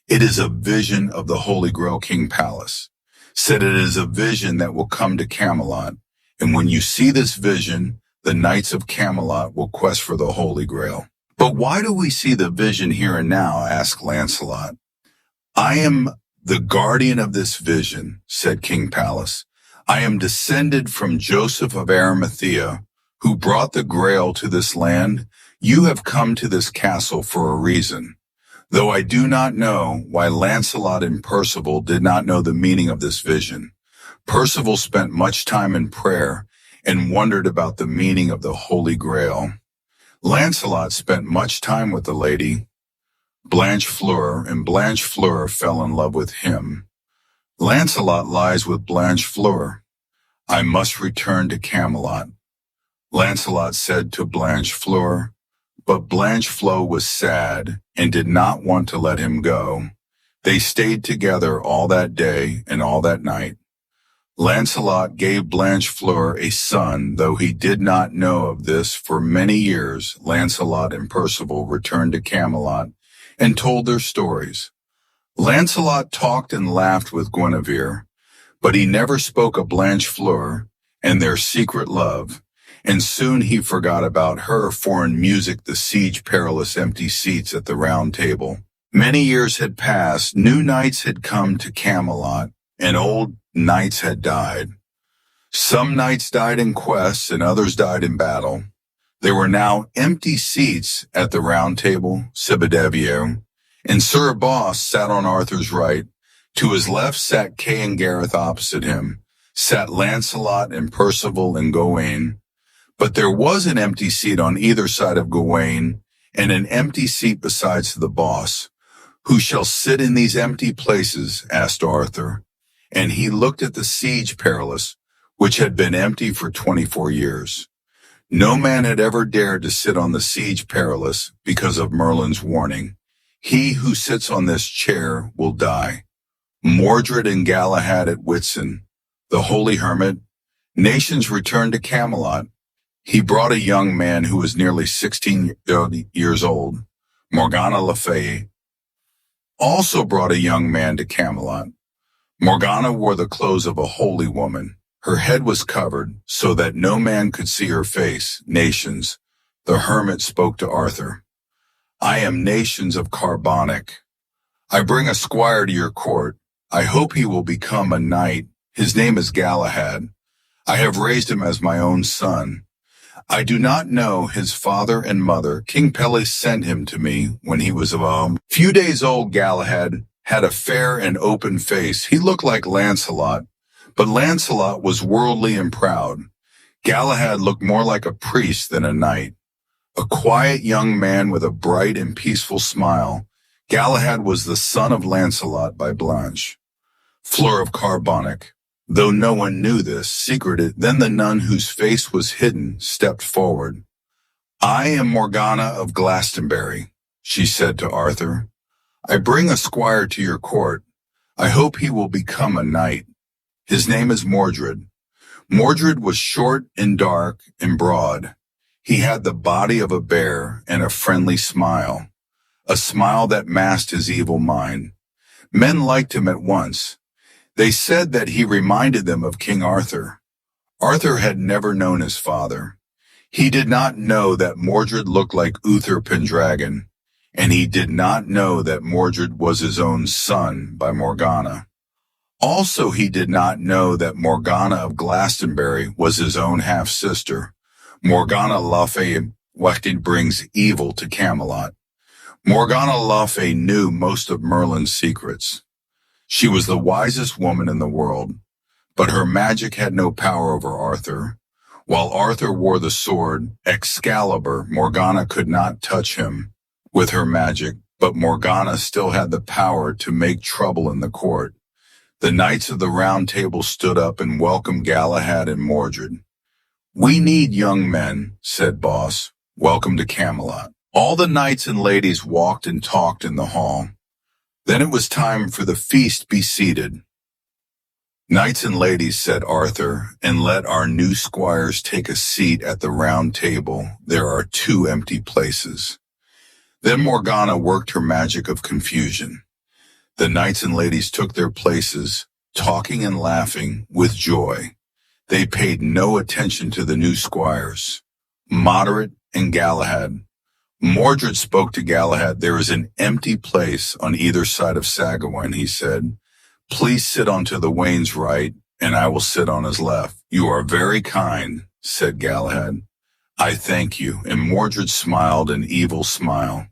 It is a vision of the Holy Grail. King Pallas said it is a vision that will come to Camelot, and when you see this vision, the knights of Camelot will quest for the Holy Grail. But why do we see the vision here and now? Asked Lancelot. I am the guardian of this vision, said King Pallas. I am descended from Joseph of Arimathea, who brought the Grail to this land. You have come to this castle for a reason. Though I do not know why Lancelot and Percival did not know the meaning of this vision. Percival spent much time in prayer and wondered about the meaning of the Holy Grail. Lancelot spent much time with the lady, Blanche Fleur, and Blanche Fleur fell in love with him. Lancelot lies with Blanche Fleur. I must return to Camelot. Lancelot said to Blanche Fleur, but Blanche Fleur was sad and did not want to let him go. They stayed together all that day and all that night. Lancelot gave Blanche Fleur a son, though he did not know of this for many years. Lancelot and Percival returned to Camelot and told their stories. Lancelot talked and laughed with Guinevere, but he never spoke of Blanche Fleur and their secret love, and soon he forgot about her, for in music the siege perilous empty seats at the round table. Many years had passed, new knights had come to Camelot, and old knights had died. Some knights died in quests and others died in battle. There were now empty seats at the round table, Cibodevier, and Sir Boss sat on Arthur's right. To his left sat Kay and Gareth opposite him, sat Lancelot and Percival and Gawain. But there was an empty seat on either side of Gawain, and an empty seat besides the boss. Who shall sit in these empty places? Asked Arthur. And he looked at the siege perilous, which had been empty for 24 years. No man had ever dared to sit on the siege perilous because of Merlin's warning. He who sits on this chair will die. Mordred and Galahad at Whitsun, the holy hermit. Nations returned to Camelot. He brought a young man who was nearly 16 years old. Morgana Le Fay also brought a young man to Camelot. Morgana wore the clothes of a holy woman. Her head was covered so that no man could see her face. Nations, the hermit spoke to Arthur. I am Nations of Carbonek. I bring a squire to your court. I hope he will become a knight. His name is Galahad. I have raised him as my own son. I do not know his father and mother. King Pele sent him to me when he was a few days old. Galahad had a fair and open face. He looked like Lancelot, but Lancelot was worldly and proud. Galahad looked more like a priest than a knight. A quiet young man with a bright and peaceful smile. Galahad was the son of Lancelot by Blanche Fleur of Carbonek. Though no one knew this, secreted, then the nun whose face was hidden stepped forward. I am Morgana of Glastonbury, she said to Arthur. I bring a squire to your court. I hope he will become a knight. His name is Mordred. Mordred was short and dark and broad. He had the body of a bear and a friendly smile, a smile that masked his evil mind. Men liked him at once. They said that he reminded them of King Arthur. Arthur had never known his father. He did not know that Mordred looked like Uther Pendragon, and he did not know that Mordred was his own son by Morgana. Also, he did not know that Morgana of Glastonbury was his own half-sister. Morgana le Fay what brings evil to Camelot. Morgana le Fay knew most of Merlin's secrets. She was the wisest woman in the world, but her magic had no power over Arthur. While Arthur wore the sword, Excalibur, Morgana could not touch him with her magic, but Morgana still had the power to make trouble in the court. The knights of the Round Table stood up and welcomed Galahad and Mordred. "We need young men," said Boss. "Welcome to Camelot." All the knights and ladies walked and talked in the hall. Then it was time for the feast be seated. "Knights and ladies," said Arthur, "and let our new squires take a seat at the round table. There are 2 empty places." Then Morgana worked her magic of confusion. The knights and ladies took their places, talking and laughing with joy. They paid no attention to the new squires, Moderate and Galahad. Mordred spoke to Galahad. "There is an empty place on either side of Sagawine," he said. "Please sit onto the Wayne's right, and I will sit on his left." "You are very kind," said Galahad. "I thank you," and Mordred smiled an evil smile.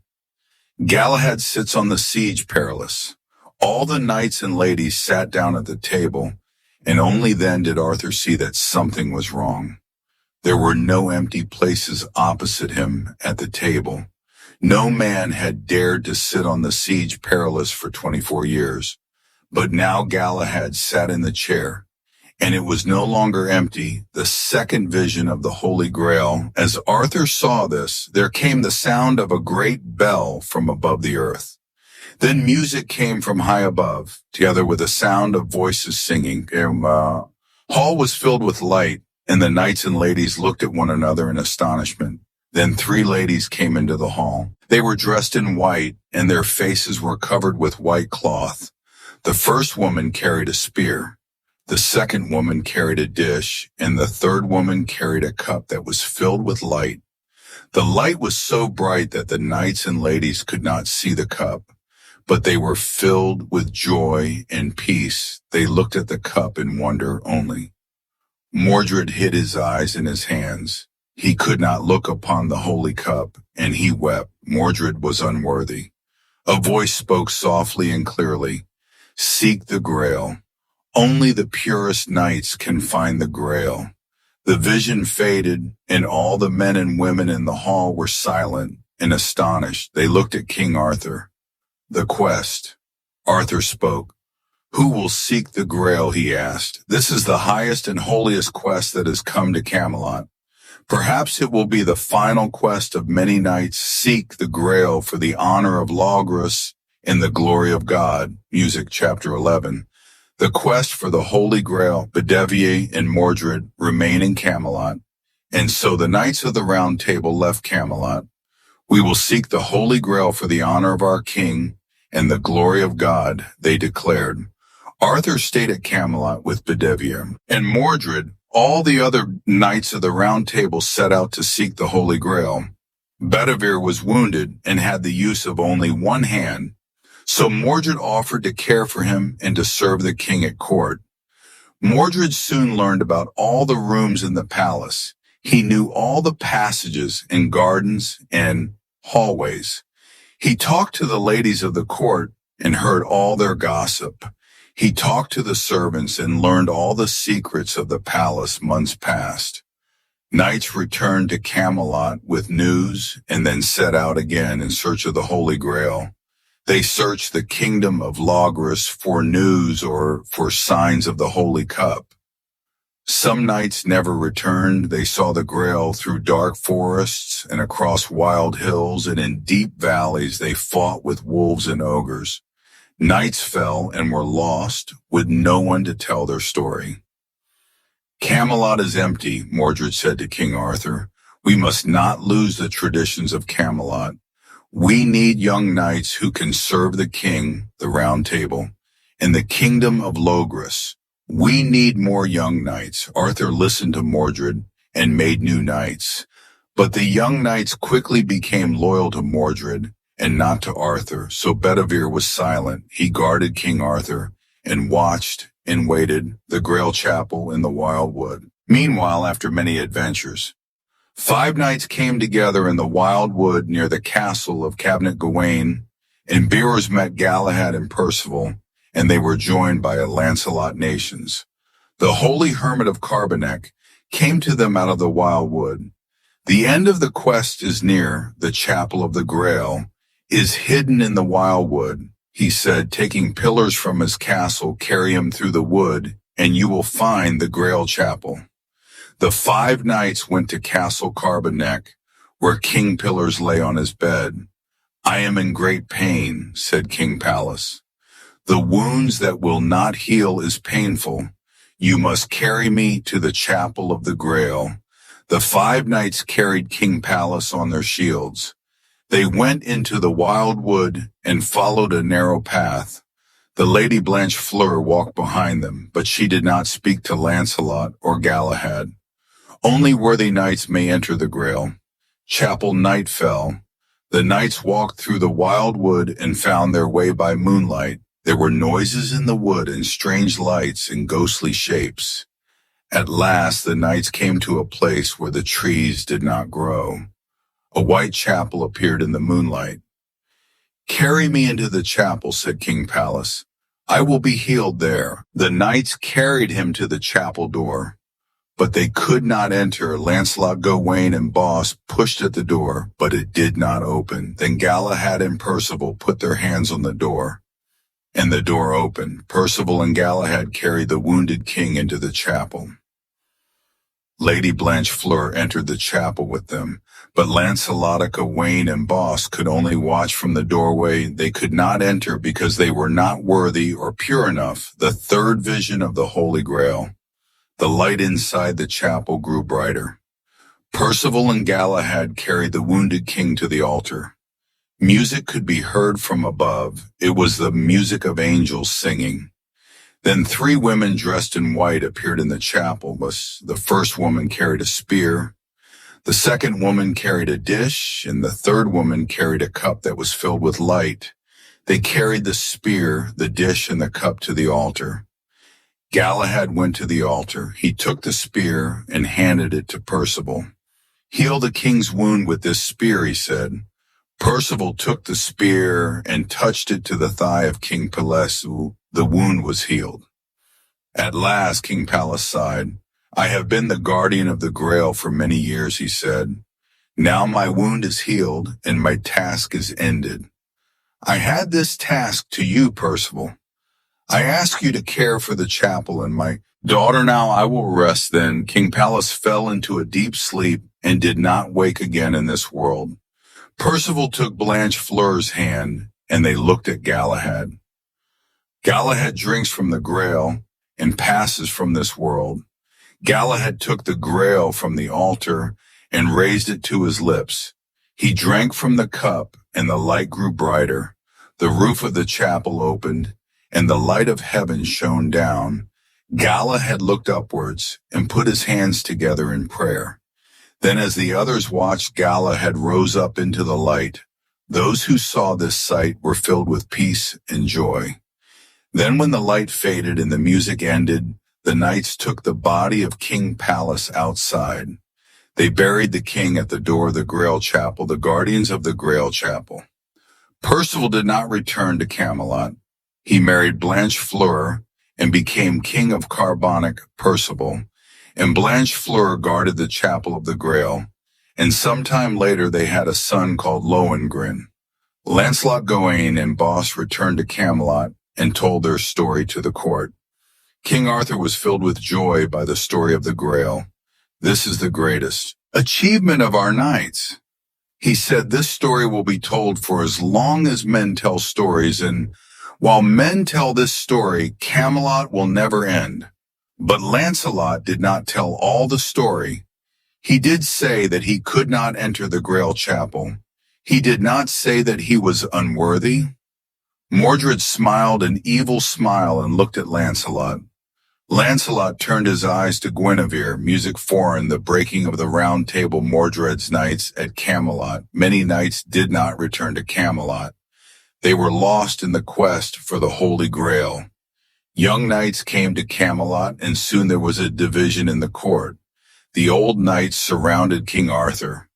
Galahad sits on the Siege Perilous. All the knights and ladies sat down at the table, and only then did Arthur see that something was wrong. There were no empty places opposite him at the table. No man had dared to sit on the Siege Perilous for 24 years. But now Galahad sat in the chair, and it was no longer empty, the second vision of the Holy Grail. As Arthur saw this, there came the sound of a great bell from above the earth. Then music came from high above, together with a sound of voices singing. Hall was filled with light, and the knights and ladies looked at one another in astonishment. Then 3 ladies came into the hall. They were dressed in white, and their faces were covered with white cloth. The first woman carried a spear. The second woman carried a dish, and the third woman carried a cup that was filled with light. The light was so bright that the knights and ladies could not see the cup, but they were filled with joy and peace. They looked at the cup in wonder only. Mordred hid his eyes in his hands. He could not look upon the holy cup, and he wept. Mordred was unworthy. A voice spoke softly and clearly. "Seek the Grail. Only the purest knights can find the Grail." The vision faded, and all the men and women in the hall were silent and astonished. They looked at King Arthur. "The quest." Arthur spoke. "Who will seek the Grail?" he asked. "This is the highest and holiest quest that has come to Camelot. Perhaps it will be the final quest of many knights. Seek the Grail for the honor of Logros and the glory of God." Music, chapter 11. The quest for the Holy Grail, Bedivere and Mordred remain in Camelot, and so the knights of the Round Table left Camelot. "We will seek the Holy Grail for the honor of our king and the glory of God," they declared. Arthur stayed at Camelot with Bedivere and Mordred. All the other knights of the Round Table set out to seek the Holy Grail. Bedivere was wounded and had the use of only one hand, so Mordred offered to care for him and to serve the king at court. Mordred soon learned about all the rooms in the palace. He knew all the passages and gardens and hallways. He talked to the ladies of the court and heard all their gossip. He talked to the servants and learned all the secrets of the palace months past. Knights returned to Camelot with news and then set out again in search of the Holy Grail. They searched the kingdom of Logros for news or for signs of the Holy Cup. Some knights never returned. They saw the Grail through dark forests and across wild hills, and in deep valleys they fought with wolves and ogres. Knights fell and were lost with no one to tell their story. Camelot is empty, Mordred said to King Arthur. We must not lose the traditions of Camelot. We need young knights who can serve the king, the Round Table, in the kingdom of Logres. We need more young knights. Arthur listened to Mordred and made new knights. But the young knights quickly became loyal to Mordred and not to Arthur, so Bedivere was silent. He guarded King Arthur and watched and waited the Grail Chapel in the Wildwood. Meanwhile, after many adventures, 5 knights came together in the Wildwood near the castle of Cabinet Gawain, and bearers met Galahad and Percival, and they were joined by a Lancelot nations. The holy hermit of Carbonek came to them out of the Wildwood. The end of the quest is near. The chapel of the Grail is hidden in the Wildwood, he said, taking pillars from his castle, carry him through the wood, and you will find the Grail Chapel. The 5 knights went to Castle Carbonek, where King Pillars lay on his bed. I am in great pain, said King Pallas. The wounds that will not heal is painful. You must carry me to the chapel of the Grail. The 5 knights carried King Pallas on their shields. They went into the Wildwood and followed a narrow path. The Lady Blanchefleur walked behind them, but she did not speak to Lancelot or Galahad. Only worthy knights may enter the Grail. Chapel night fell. The knights walked through the Wildwood and found their way by moonlight. There were noises in the wood and strange lights and ghostly shapes. At last the knights came to a place where the trees did not grow. A white chapel appeared in the moonlight. Carry me into the chapel, said King Pallas. I will be healed there. The knights carried him to the chapel door, but they could not enter. Lancelot, Gawain, and Bos pushed at the door, but it did not open. Then Galahad and Percival put their hands on the door, and the door opened. Percival and Galahad carried the wounded king into the chapel. Lady Blanchefleur entered the chapel with them, but Lancelot, Gawain, and Bos could only watch from the doorway. They could not enter because they were not worthy or pure enough. The third vision of the Holy Grail. The light inside the chapel grew brighter. Percival and Galahad carried the wounded king to the altar. Music could be heard from above. It was the music of angels singing. Then 3 women dressed in white appeared in the chapel. The first woman carried a spear, the second woman carried a dish, and the third woman carried a cup that was filled with light. They carried the spear, the dish, and the cup to the altar. Galahad went to the altar. He took the spear and handed it to Percival. Heal the king's wound with this spear, he said. Percival took the spear and touched it to the thigh of King Pallas. The wound was healed. At last, King Pallas sighed. I have been the guardian of the Grail for many years, he said. Now my wound is healed and my task is ended. I had this task to you, Percival. I ask you to care for the chapel and my daughter. Now I will rest then. King Pallas fell into a deep sleep and did not wake again in this world. Percival took Blanchefleur's hand, and they looked at Galahad. Galahad drinks from the Grail and passes from this world. Galahad took the Grail from the altar and raised it to his lips. He drank from the cup, and the light grew brighter. The roof of the chapel opened, and the light of heaven shone down. Galahad looked upwards and put his hands together in prayer. Then as the others watched, Galahad rose up into the light. Those who saw this sight were filled with peace and joy. Then when the light faded and the music ended, the knights took the body of King Pallas outside. They buried the king at the door of the Grail Chapel, the guardians of the Grail Chapel. Percival did not return to Camelot. He married Blanchefleur and became king of Carbonek. Percival and Blanchefleur guarded the chapel of the Grail, and sometime later they had a son called Lohengrin. Lancelot, Gawain, and Bos returned to Camelot and told their story to the court. King Arthur was filled with joy by the story of the Grail. This is the greatest achievement of our knights. He said this story will be told for as long as men tell stories, and while men tell this story, Camelot will never end. But Lancelot did not tell all the story. He did say that he could not enter the Grail Chapel. He did not say that he was unworthy. Mordred smiled an evil smile and looked at Lancelot. Lancelot turned his eyes to Guinevere, music foreign, the breaking of the round table. Mordred's knights at Camelot. Many knights did not return to Camelot. They were lost in the quest for the Holy Grail. Young knights came to Camelot, and soon there was a division in the court. The old knights surrounded King Arthur.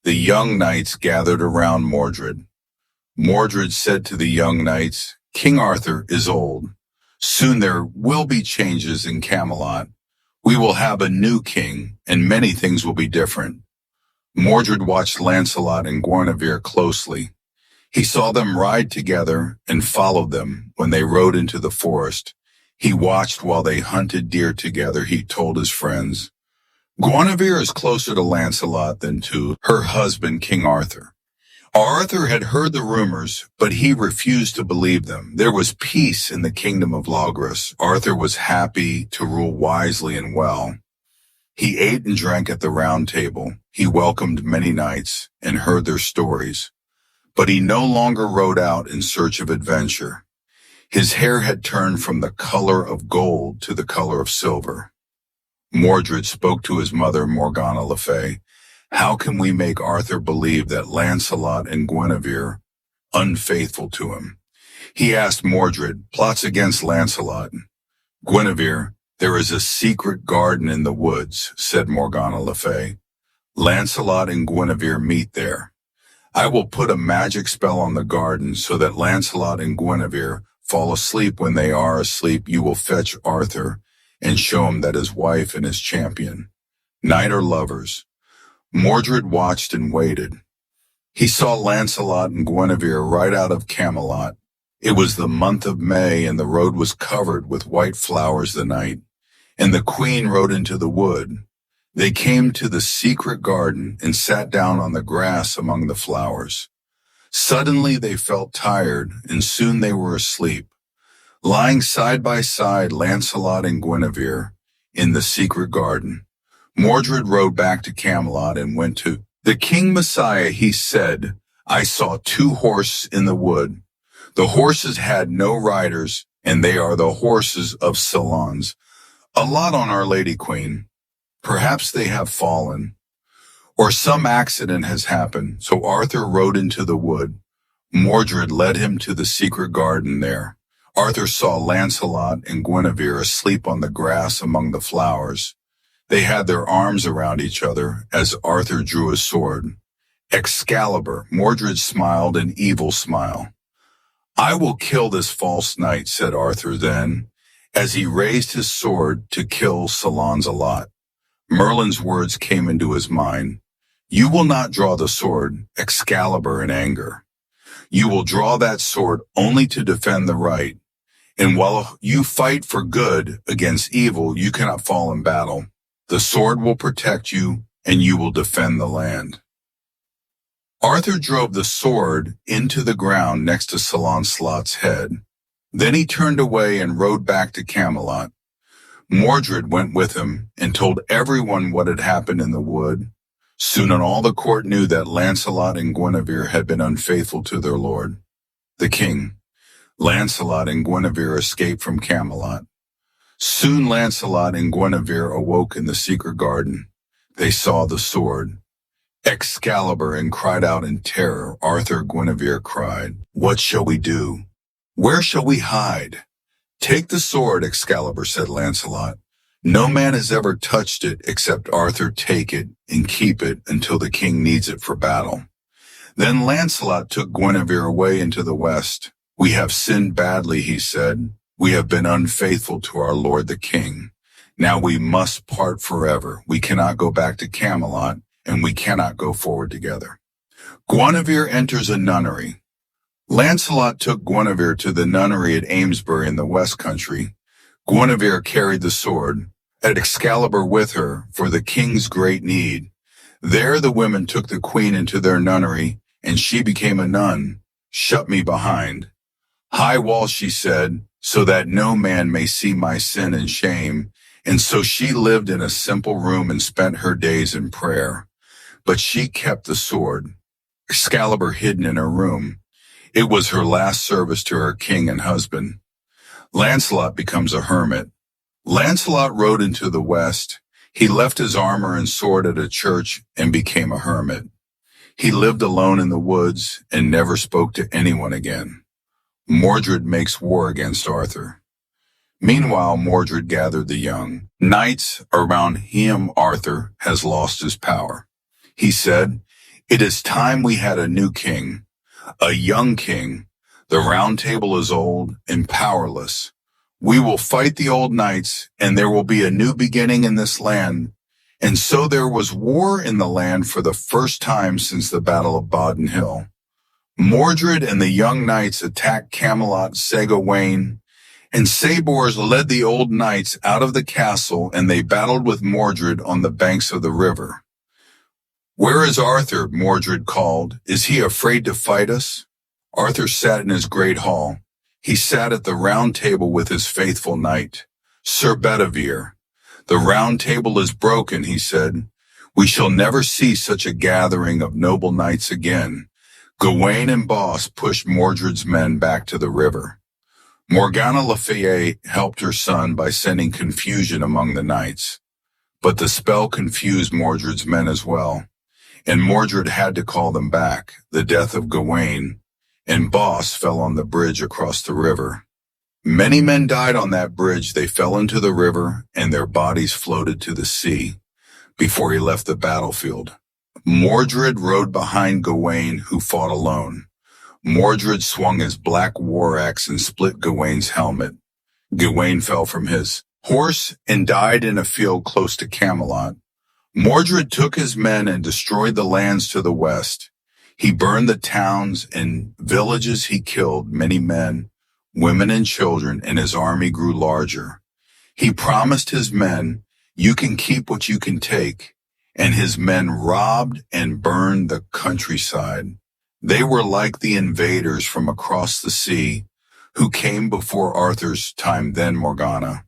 The young knights gathered around Mordred. Mordred said to the young knights, "King Arthur is old. Soon there will be changes in Camelot. We will have a new king, and many things will be different." Mordred watched Lancelot and Guinevere closely. He saw them ride together and followed them when they rode into the forest. He watched while they hunted deer together. He told his friends, "Guinevere is closer to Lancelot than to her husband, King Arthur." Arthur had heard the rumors, but he refused to believe them. There was peace in the kingdom of Logres. Arthur was happy to rule wisely and well. He ate and drank at the round table. He welcomed many knights and heard their stories. But he no longer rode out in search of adventure. His hair had turned from the color of gold to the color of silver. Mordred spoke to his mother, Morgana Le Fay. "How can we make Arthur believe that Lancelot and Guinevere unfaithful to him?" He asked Mordred, "Plots against Lancelot." "Guinevere, there is a secret garden in the woods," said Morgana Le Fay. "Lancelot and Guinevere meet there. I will put a magic spell on the garden so that Lancelot and Guinevere fall asleep. When they are asleep, you will fetch Arthur and show him that his wife and his champion, knight or lovers." Mordred watched and waited. He saw Lancelot and Guinevere ride out of Camelot. It was the month of May, and the road was covered with white flowers the night, and the queen rode into the wood. They came to the secret garden and sat down on the grass among the flowers. Suddenly they felt tired, and soon they were asleep. Lying side by side, Lancelot and Guinevere, in the secret garden. Mordred rode back to Camelot and went to the King Messiah. He said, "I saw 2 horses in the wood. The horses had no riders, and they are the horses of Salons. A lot on Our Lady Queen. Perhaps they have fallen, or some accident has happened." So Arthur rode into the wood. Mordred led him to the secret garden there. Arthur saw Lancelot and Guinevere asleep on the grass among the flowers. They had their arms around each other as Arthur drew his sword. "Excalibur," Mordred smiled an evil smile. "I will kill this false knight," said Arthur then, as he raised his sword to kill Sir Lancelot. Merlin's words came into his mind. "You will not draw the sword, Excalibur, in anger. You will draw that sword only to defend the right. And while you fight for good against evil, you cannot fall in battle. The sword will protect you, and you will defend the land." Arthur drove the sword into the ground next to Sir Lancelot's head. Then he turned away and rode back to Camelot. Mordred went with him and told everyone what had happened in the wood. Soon all the court knew that Lancelot and Guinevere had been unfaithful to their lord, the king. Lancelot and Guinevere escaped from Camelot. Soon Lancelot and Guinevere awoke in the secret garden. They saw the sword, Excalibur, and cried out in terror. "Arthur," Guinevere cried, "what shall we do? Where shall we hide?" "Take the sword, Excalibur," said Lancelot. "No man has ever touched it except Arthur. Take it and keep it until the king needs it for battle." Then Lancelot took Guinevere away into the west. "We have sinned badly," he said. "We have been unfaithful to our lord the king. Now we must part forever. We cannot go back to Camelot, and we cannot go forward together." Guinevere enters a nunnery. Lancelot took Guinevere to the nunnery at Amesbury in the West Country. Guinevere carried the sword, and Excalibur with her, for the king's great need. There the women took the queen into their nunnery, and she became a nun. "Shut me behind. High wall," she said, "so that no man may see my sin and shame, And so she lived in a simple room and spent her days in prayer. But she kept the sword, Excalibur, hidden in her room. It was her last service to her king and husband. Lancelot becomes a hermit. Lancelot rode into the west. He left his armor and sword at a church and became a hermit. He lived alone in the woods and never spoke to anyone again. Mordred makes war against Arthur. Meanwhile, Mordred gathered the young knights around him. Arthur has lost his power. He said, "It is time we had a new king, a young king. The Round Table is old and powerless. We will fight the old knights, and there will be a new beginning in this land." And so there was war in the land for the first time since the Battle of Badon Hill. Mordred and the young knights attacked Camelot. Gawain and Sabors led the old knights out of the castle, and they battled with Mordred on the banks of the river. "Where is Arthur?" Mordred called. "Is he afraid to fight us?" Arthur sat in his great hall. He sat at the Round Table with his faithful knight, Sir Bedivere. "The Round Table is broken," he said. "We shall never see such a gathering of noble knights again." Gawain and Bos pushed Mordred's men back to the river. Morgana Le Fay helped her son by sending confusion among the knights. But the spell confused Mordred's men as well, and Mordred had to call them back. The death of Gawain and Bos fell on the bridge across the river. Many men died on that bridge. They fell into the river, and their bodies floated to the sea before he left the battlefield. Mordred rode behind Gawain, who fought alone. Mordred swung his black war axe and split Gawain's helmet. Gawain fell from his horse and died in a field close to Camelot. Mordred took his men and destroyed the lands to the west. He burned the towns and villages. He killed many men, women, and children, and his army grew larger. He promised his men, "You can keep what you can take." And his men robbed and burned the countryside. They were like the invaders from across the sea who came before Arthur's time. Then Morgana,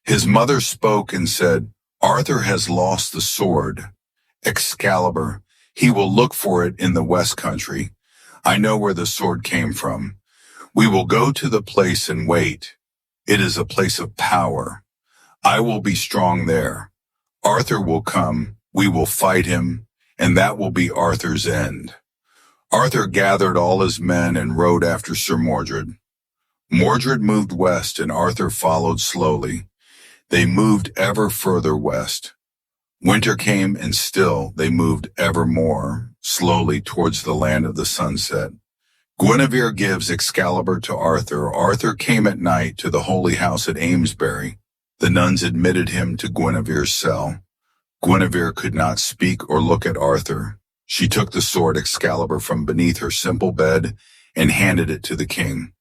his mother, spoke and said, "Arthur has lost the sword, Excalibur. He will look for it in the West Country. I know where the sword came from. We will go to the place and wait. It is a place of power. I will be strong there. Arthur will come. We will fight him, and that will be Arthur's end." Arthur gathered all his men and rode after Sir Mordred. Mordred moved west, and Arthur followed slowly. They moved ever further west. Winter came, and still they moved ever more slowly towards the land of the sunset. Guinevere gives Excalibur to Arthur. Arthur came at night to the holy house at Amesbury. The nuns admitted him to Guinevere's cell. Guinevere could not speak or look at Arthur. She took the sword Excalibur from beneath her simple bed and handed it to the king.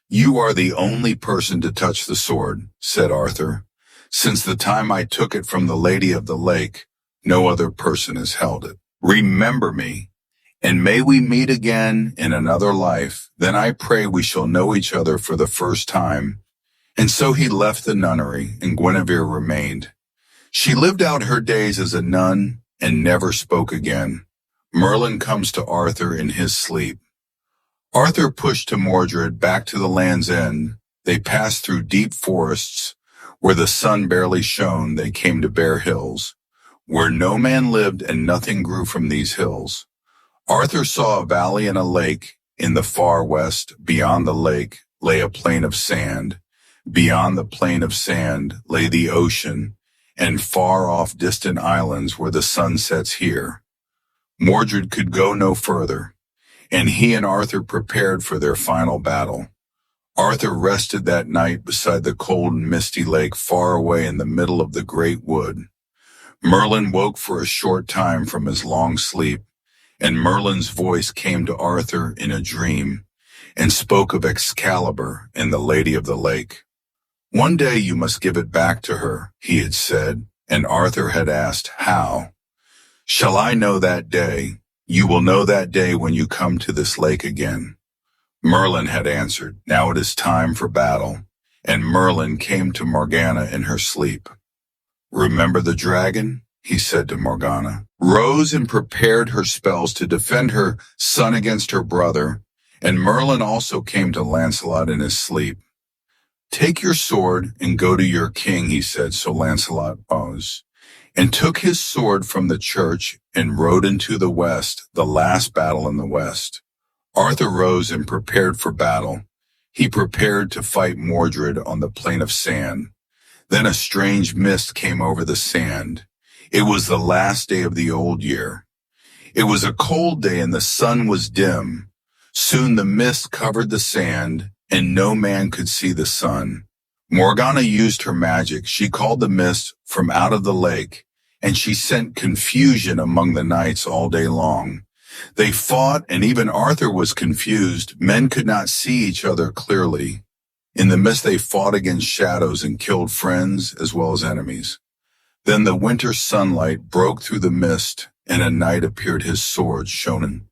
"You are the only person to touch the sword," said Arthur. "Since the time I took it from the Lady of the Lake, no other person has held it. Remember me, and may we meet again in another life. Then I pray we shall know each other for the first time." And so he left the nunnery, and Guinevere remained. She lived out her days as a nun and never spoke again. Merlin comes to Arthur in his sleep. Arthur pushed to Mordred back to the land's end. They passed through deep forests. Where the sun barely shone, they came to bare hills, where no man lived and nothing grew from these hills. Arthur saw a valley and a lake. In the far west, beyond the lake, lay a plain of sand. Beyond the plain of sand lay the ocean, and far off distant islands where the sun sets here. Mordred could go no further, and he and Arthur prepared for their final battle. Arthur rested that night beside the cold and misty lake far away in the middle of the great wood. Merlin woke for a short time from his long sleep, and Merlin's voice came to Arthur in a dream and spoke of Excalibur and the Lady of the Lake. "One day you must give it back to her," he had said, and Arthur had asked, "How?" "Shall I know that day? You will know that day when you come to this lake again." Merlin had answered, "Now it is time for battle," and Merlin came to Morgana in her sleep. Remember the dragon? He said to Morgana, rose and prepared her spells to defend her son against her brother, and Merlin also came to Lancelot in his sleep. Take your sword and go to your king, he said, so Lancelot rose, and took his sword from the church and rode into the west, the last battle in the west. Arthur rose and prepared for battle. He prepared to fight Mordred on the plain of sand. Then a strange mist came over the sand. It was the last day of the old year. It was a cold day and the sun was dim. Soon the mist covered the sand, and no man could see the sun. Morgana used her magic. She called the mist from out of the lake, and she sent confusion among the knights all day long. They fought, and even Arthur was confused. Men could not see each other clearly. In the mist they fought against shadows and killed friends as well as enemies. Then the winter sunlight broke through the mist, and a knight appeared, his sword shone.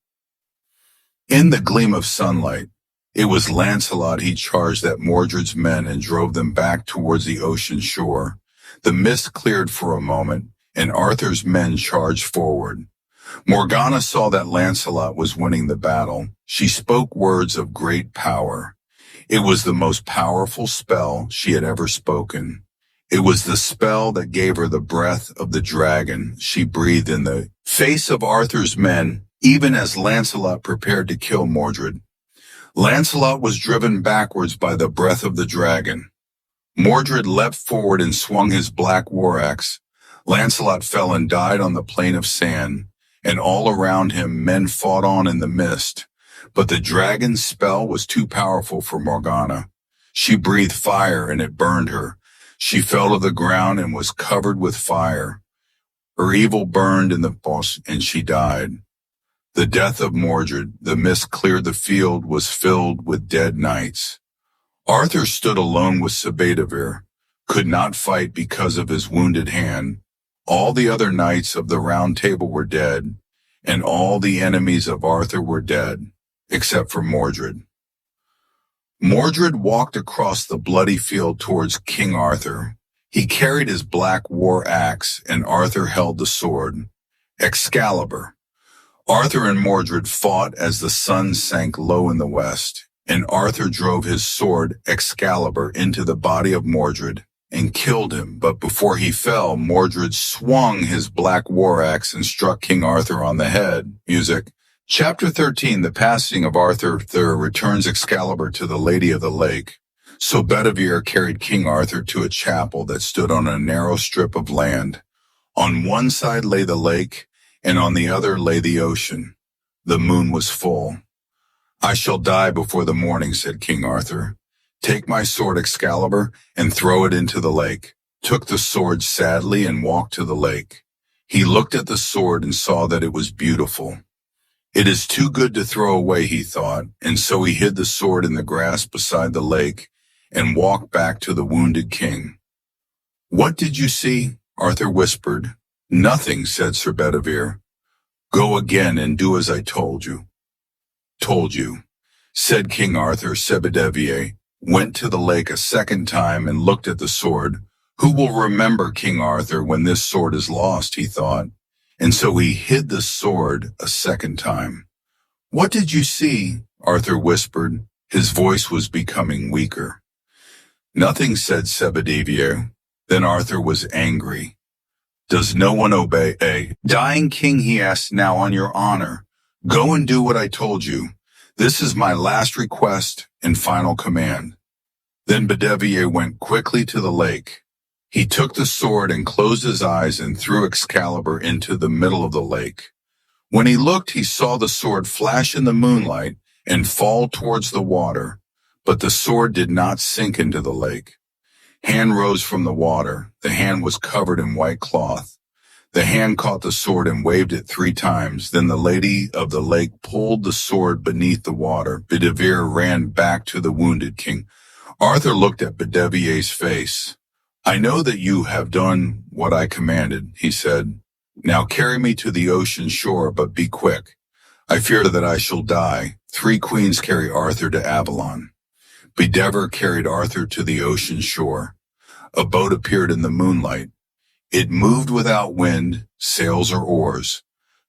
In the gleam of sunlight, it was Lancelot. He charged at Mordred's men and drove them back towards the ocean shore. The mist cleared for a moment, and Arthur's men charged forward. Morgana saw that Lancelot was winning the battle. She spoke words of great power. It was the most powerful spell she had ever spoken. It was the spell that gave her the breath of the dragon. She breathed in the face of Arthur's men, even as Lancelot prepared to kill Mordred. Lancelot was driven backwards by the breath of the dragon. Mordred leapt forward and swung his black war axe. Lancelot fell and died on the plain of sand, and all around him men fought on in the mist. But the dragon's spell was too powerful for Morgana. She breathed fire and it burned her. She fell to the ground and was covered with fire. Her evil burned in the boss and she died. The death of Mordred, the mist cleared the field, was filled with dead knights. Arthur stood alone with Sir Bedivere, could not fight because of his wounded hand. All the other knights of the Round Table were dead, and all the enemies of Arthur were dead, except for Mordred. Mordred walked across the bloody field towards King Arthur. He carried his black war axe, and Arthur held the sword, Excalibur. Arthur and Mordred fought as the sun sank low in the west, and Arthur drove his sword, Excalibur, into the body of Mordred and killed him. But before he fell, Mordred swung his black war axe and struck King Arthur on the head. Music. Chapter 13, The Passing of Arthur returns Excalibur to the Lady of the Lake. So Bedivere carried King Arthur to a chapel that stood on a narrow strip of land. On one side lay the lake, and on the other lay the ocean. The moon was full. I shall die before the morning, said King Arthur. Take my sword, Excalibur, and throw it into the lake. Took the sword sadly and walked to the lake. He looked at the sword and saw that it was beautiful. It is too good to throw away, he thought, and so he hid the sword in the grass beside the lake and walked back to the wounded king. What did you see? Arthur whispered. Nothing, said Sir Bedivere. Go again and do as I told you. Told you, said King Arthur. Sir Bedivere went to the lake a second time and looked at the sword. Who will remember King Arthur when this sword is lost, he thought. And so he hid the sword a second time. What did you see? Arthur whispered. His voice was becoming weaker. Nothing, said Sir Bedivere. Then Arthur was angry. Does no one obey a dying king, he asked. Now on your honor, go and do what I told you. This is my last request and final command. Then Bedivere went quickly to the lake. He took the sword and closed his eyes and threw Excalibur into the middle of the lake. When he looked, he saw the sword flash in the moonlight and fall towards the water, but the sword did not sink into the lake. Hand rose from the water. The hand was covered in white cloth. The hand caught the sword and waved it 3 times. Then the Lady of the Lake pulled the sword beneath the water. Bedivere ran back to the wounded king. Arthur looked at Bedivere's face. I know that you have done what I commanded, he said. Now carry me to the ocean shore, but be quick. I fear that I shall die. 3 queens carry Arthur to Avalon. Bedivere carried Arthur to the ocean shore. A boat appeared in the moonlight. It moved without wind, sails, or oars.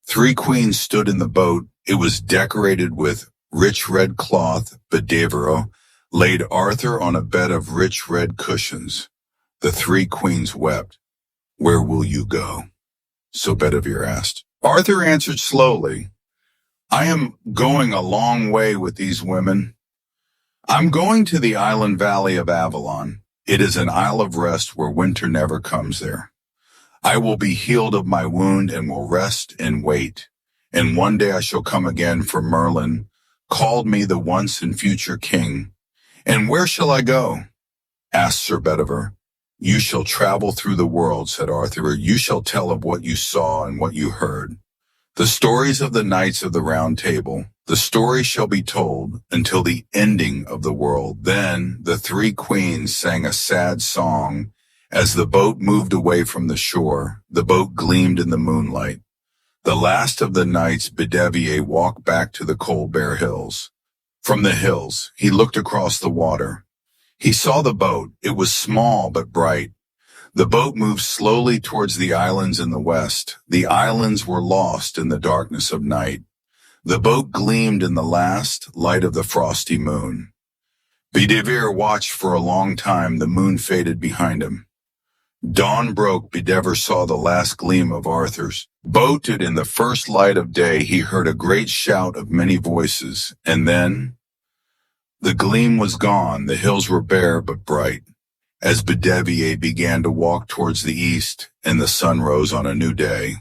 3 queens stood in the boat. It was decorated with rich red cloth. Bedivere laid Arthur on a bed of rich red cushions. The 3 queens wept. "Where will you go?" So Bedivere asked. Arthur answered slowly, "I am going a long way with these women. I'm going to the island valley of Avalon. It is an isle of rest where winter never comes there. I will be healed of my wound and will rest and wait. And one day I shall come again, for Merlin called me the once and future king. And where shall I go?" asked Sir Bedivere. "You shall travel through the world," said Arthur. "You shall tell of what you saw and what you heard. The stories of the knights of the Round Table. The story shall be told until the ending of the world." Then the 3 queens sang a sad song. As the boat moved away from the shore, the boat gleamed in the moonlight. The last of the knights, Bedivere, walked back to the cold bare hills. From the hills, he looked across the water. He saw the boat. It was small but bright. The boat moved slowly towards the islands in the west. The islands were lost in the darkness of night. The boat gleamed in the last light of the frosty moon. Bedivere watched for a long time. The moon faded behind him. Dawn broke. Bedivere saw the last gleam of Arthur's boat. In the first light of day, he heard a great shout of many voices, and then the gleam was gone. The hills were bare but bright. As Bedivere began to walk towards the east, and the sun rose on a new day,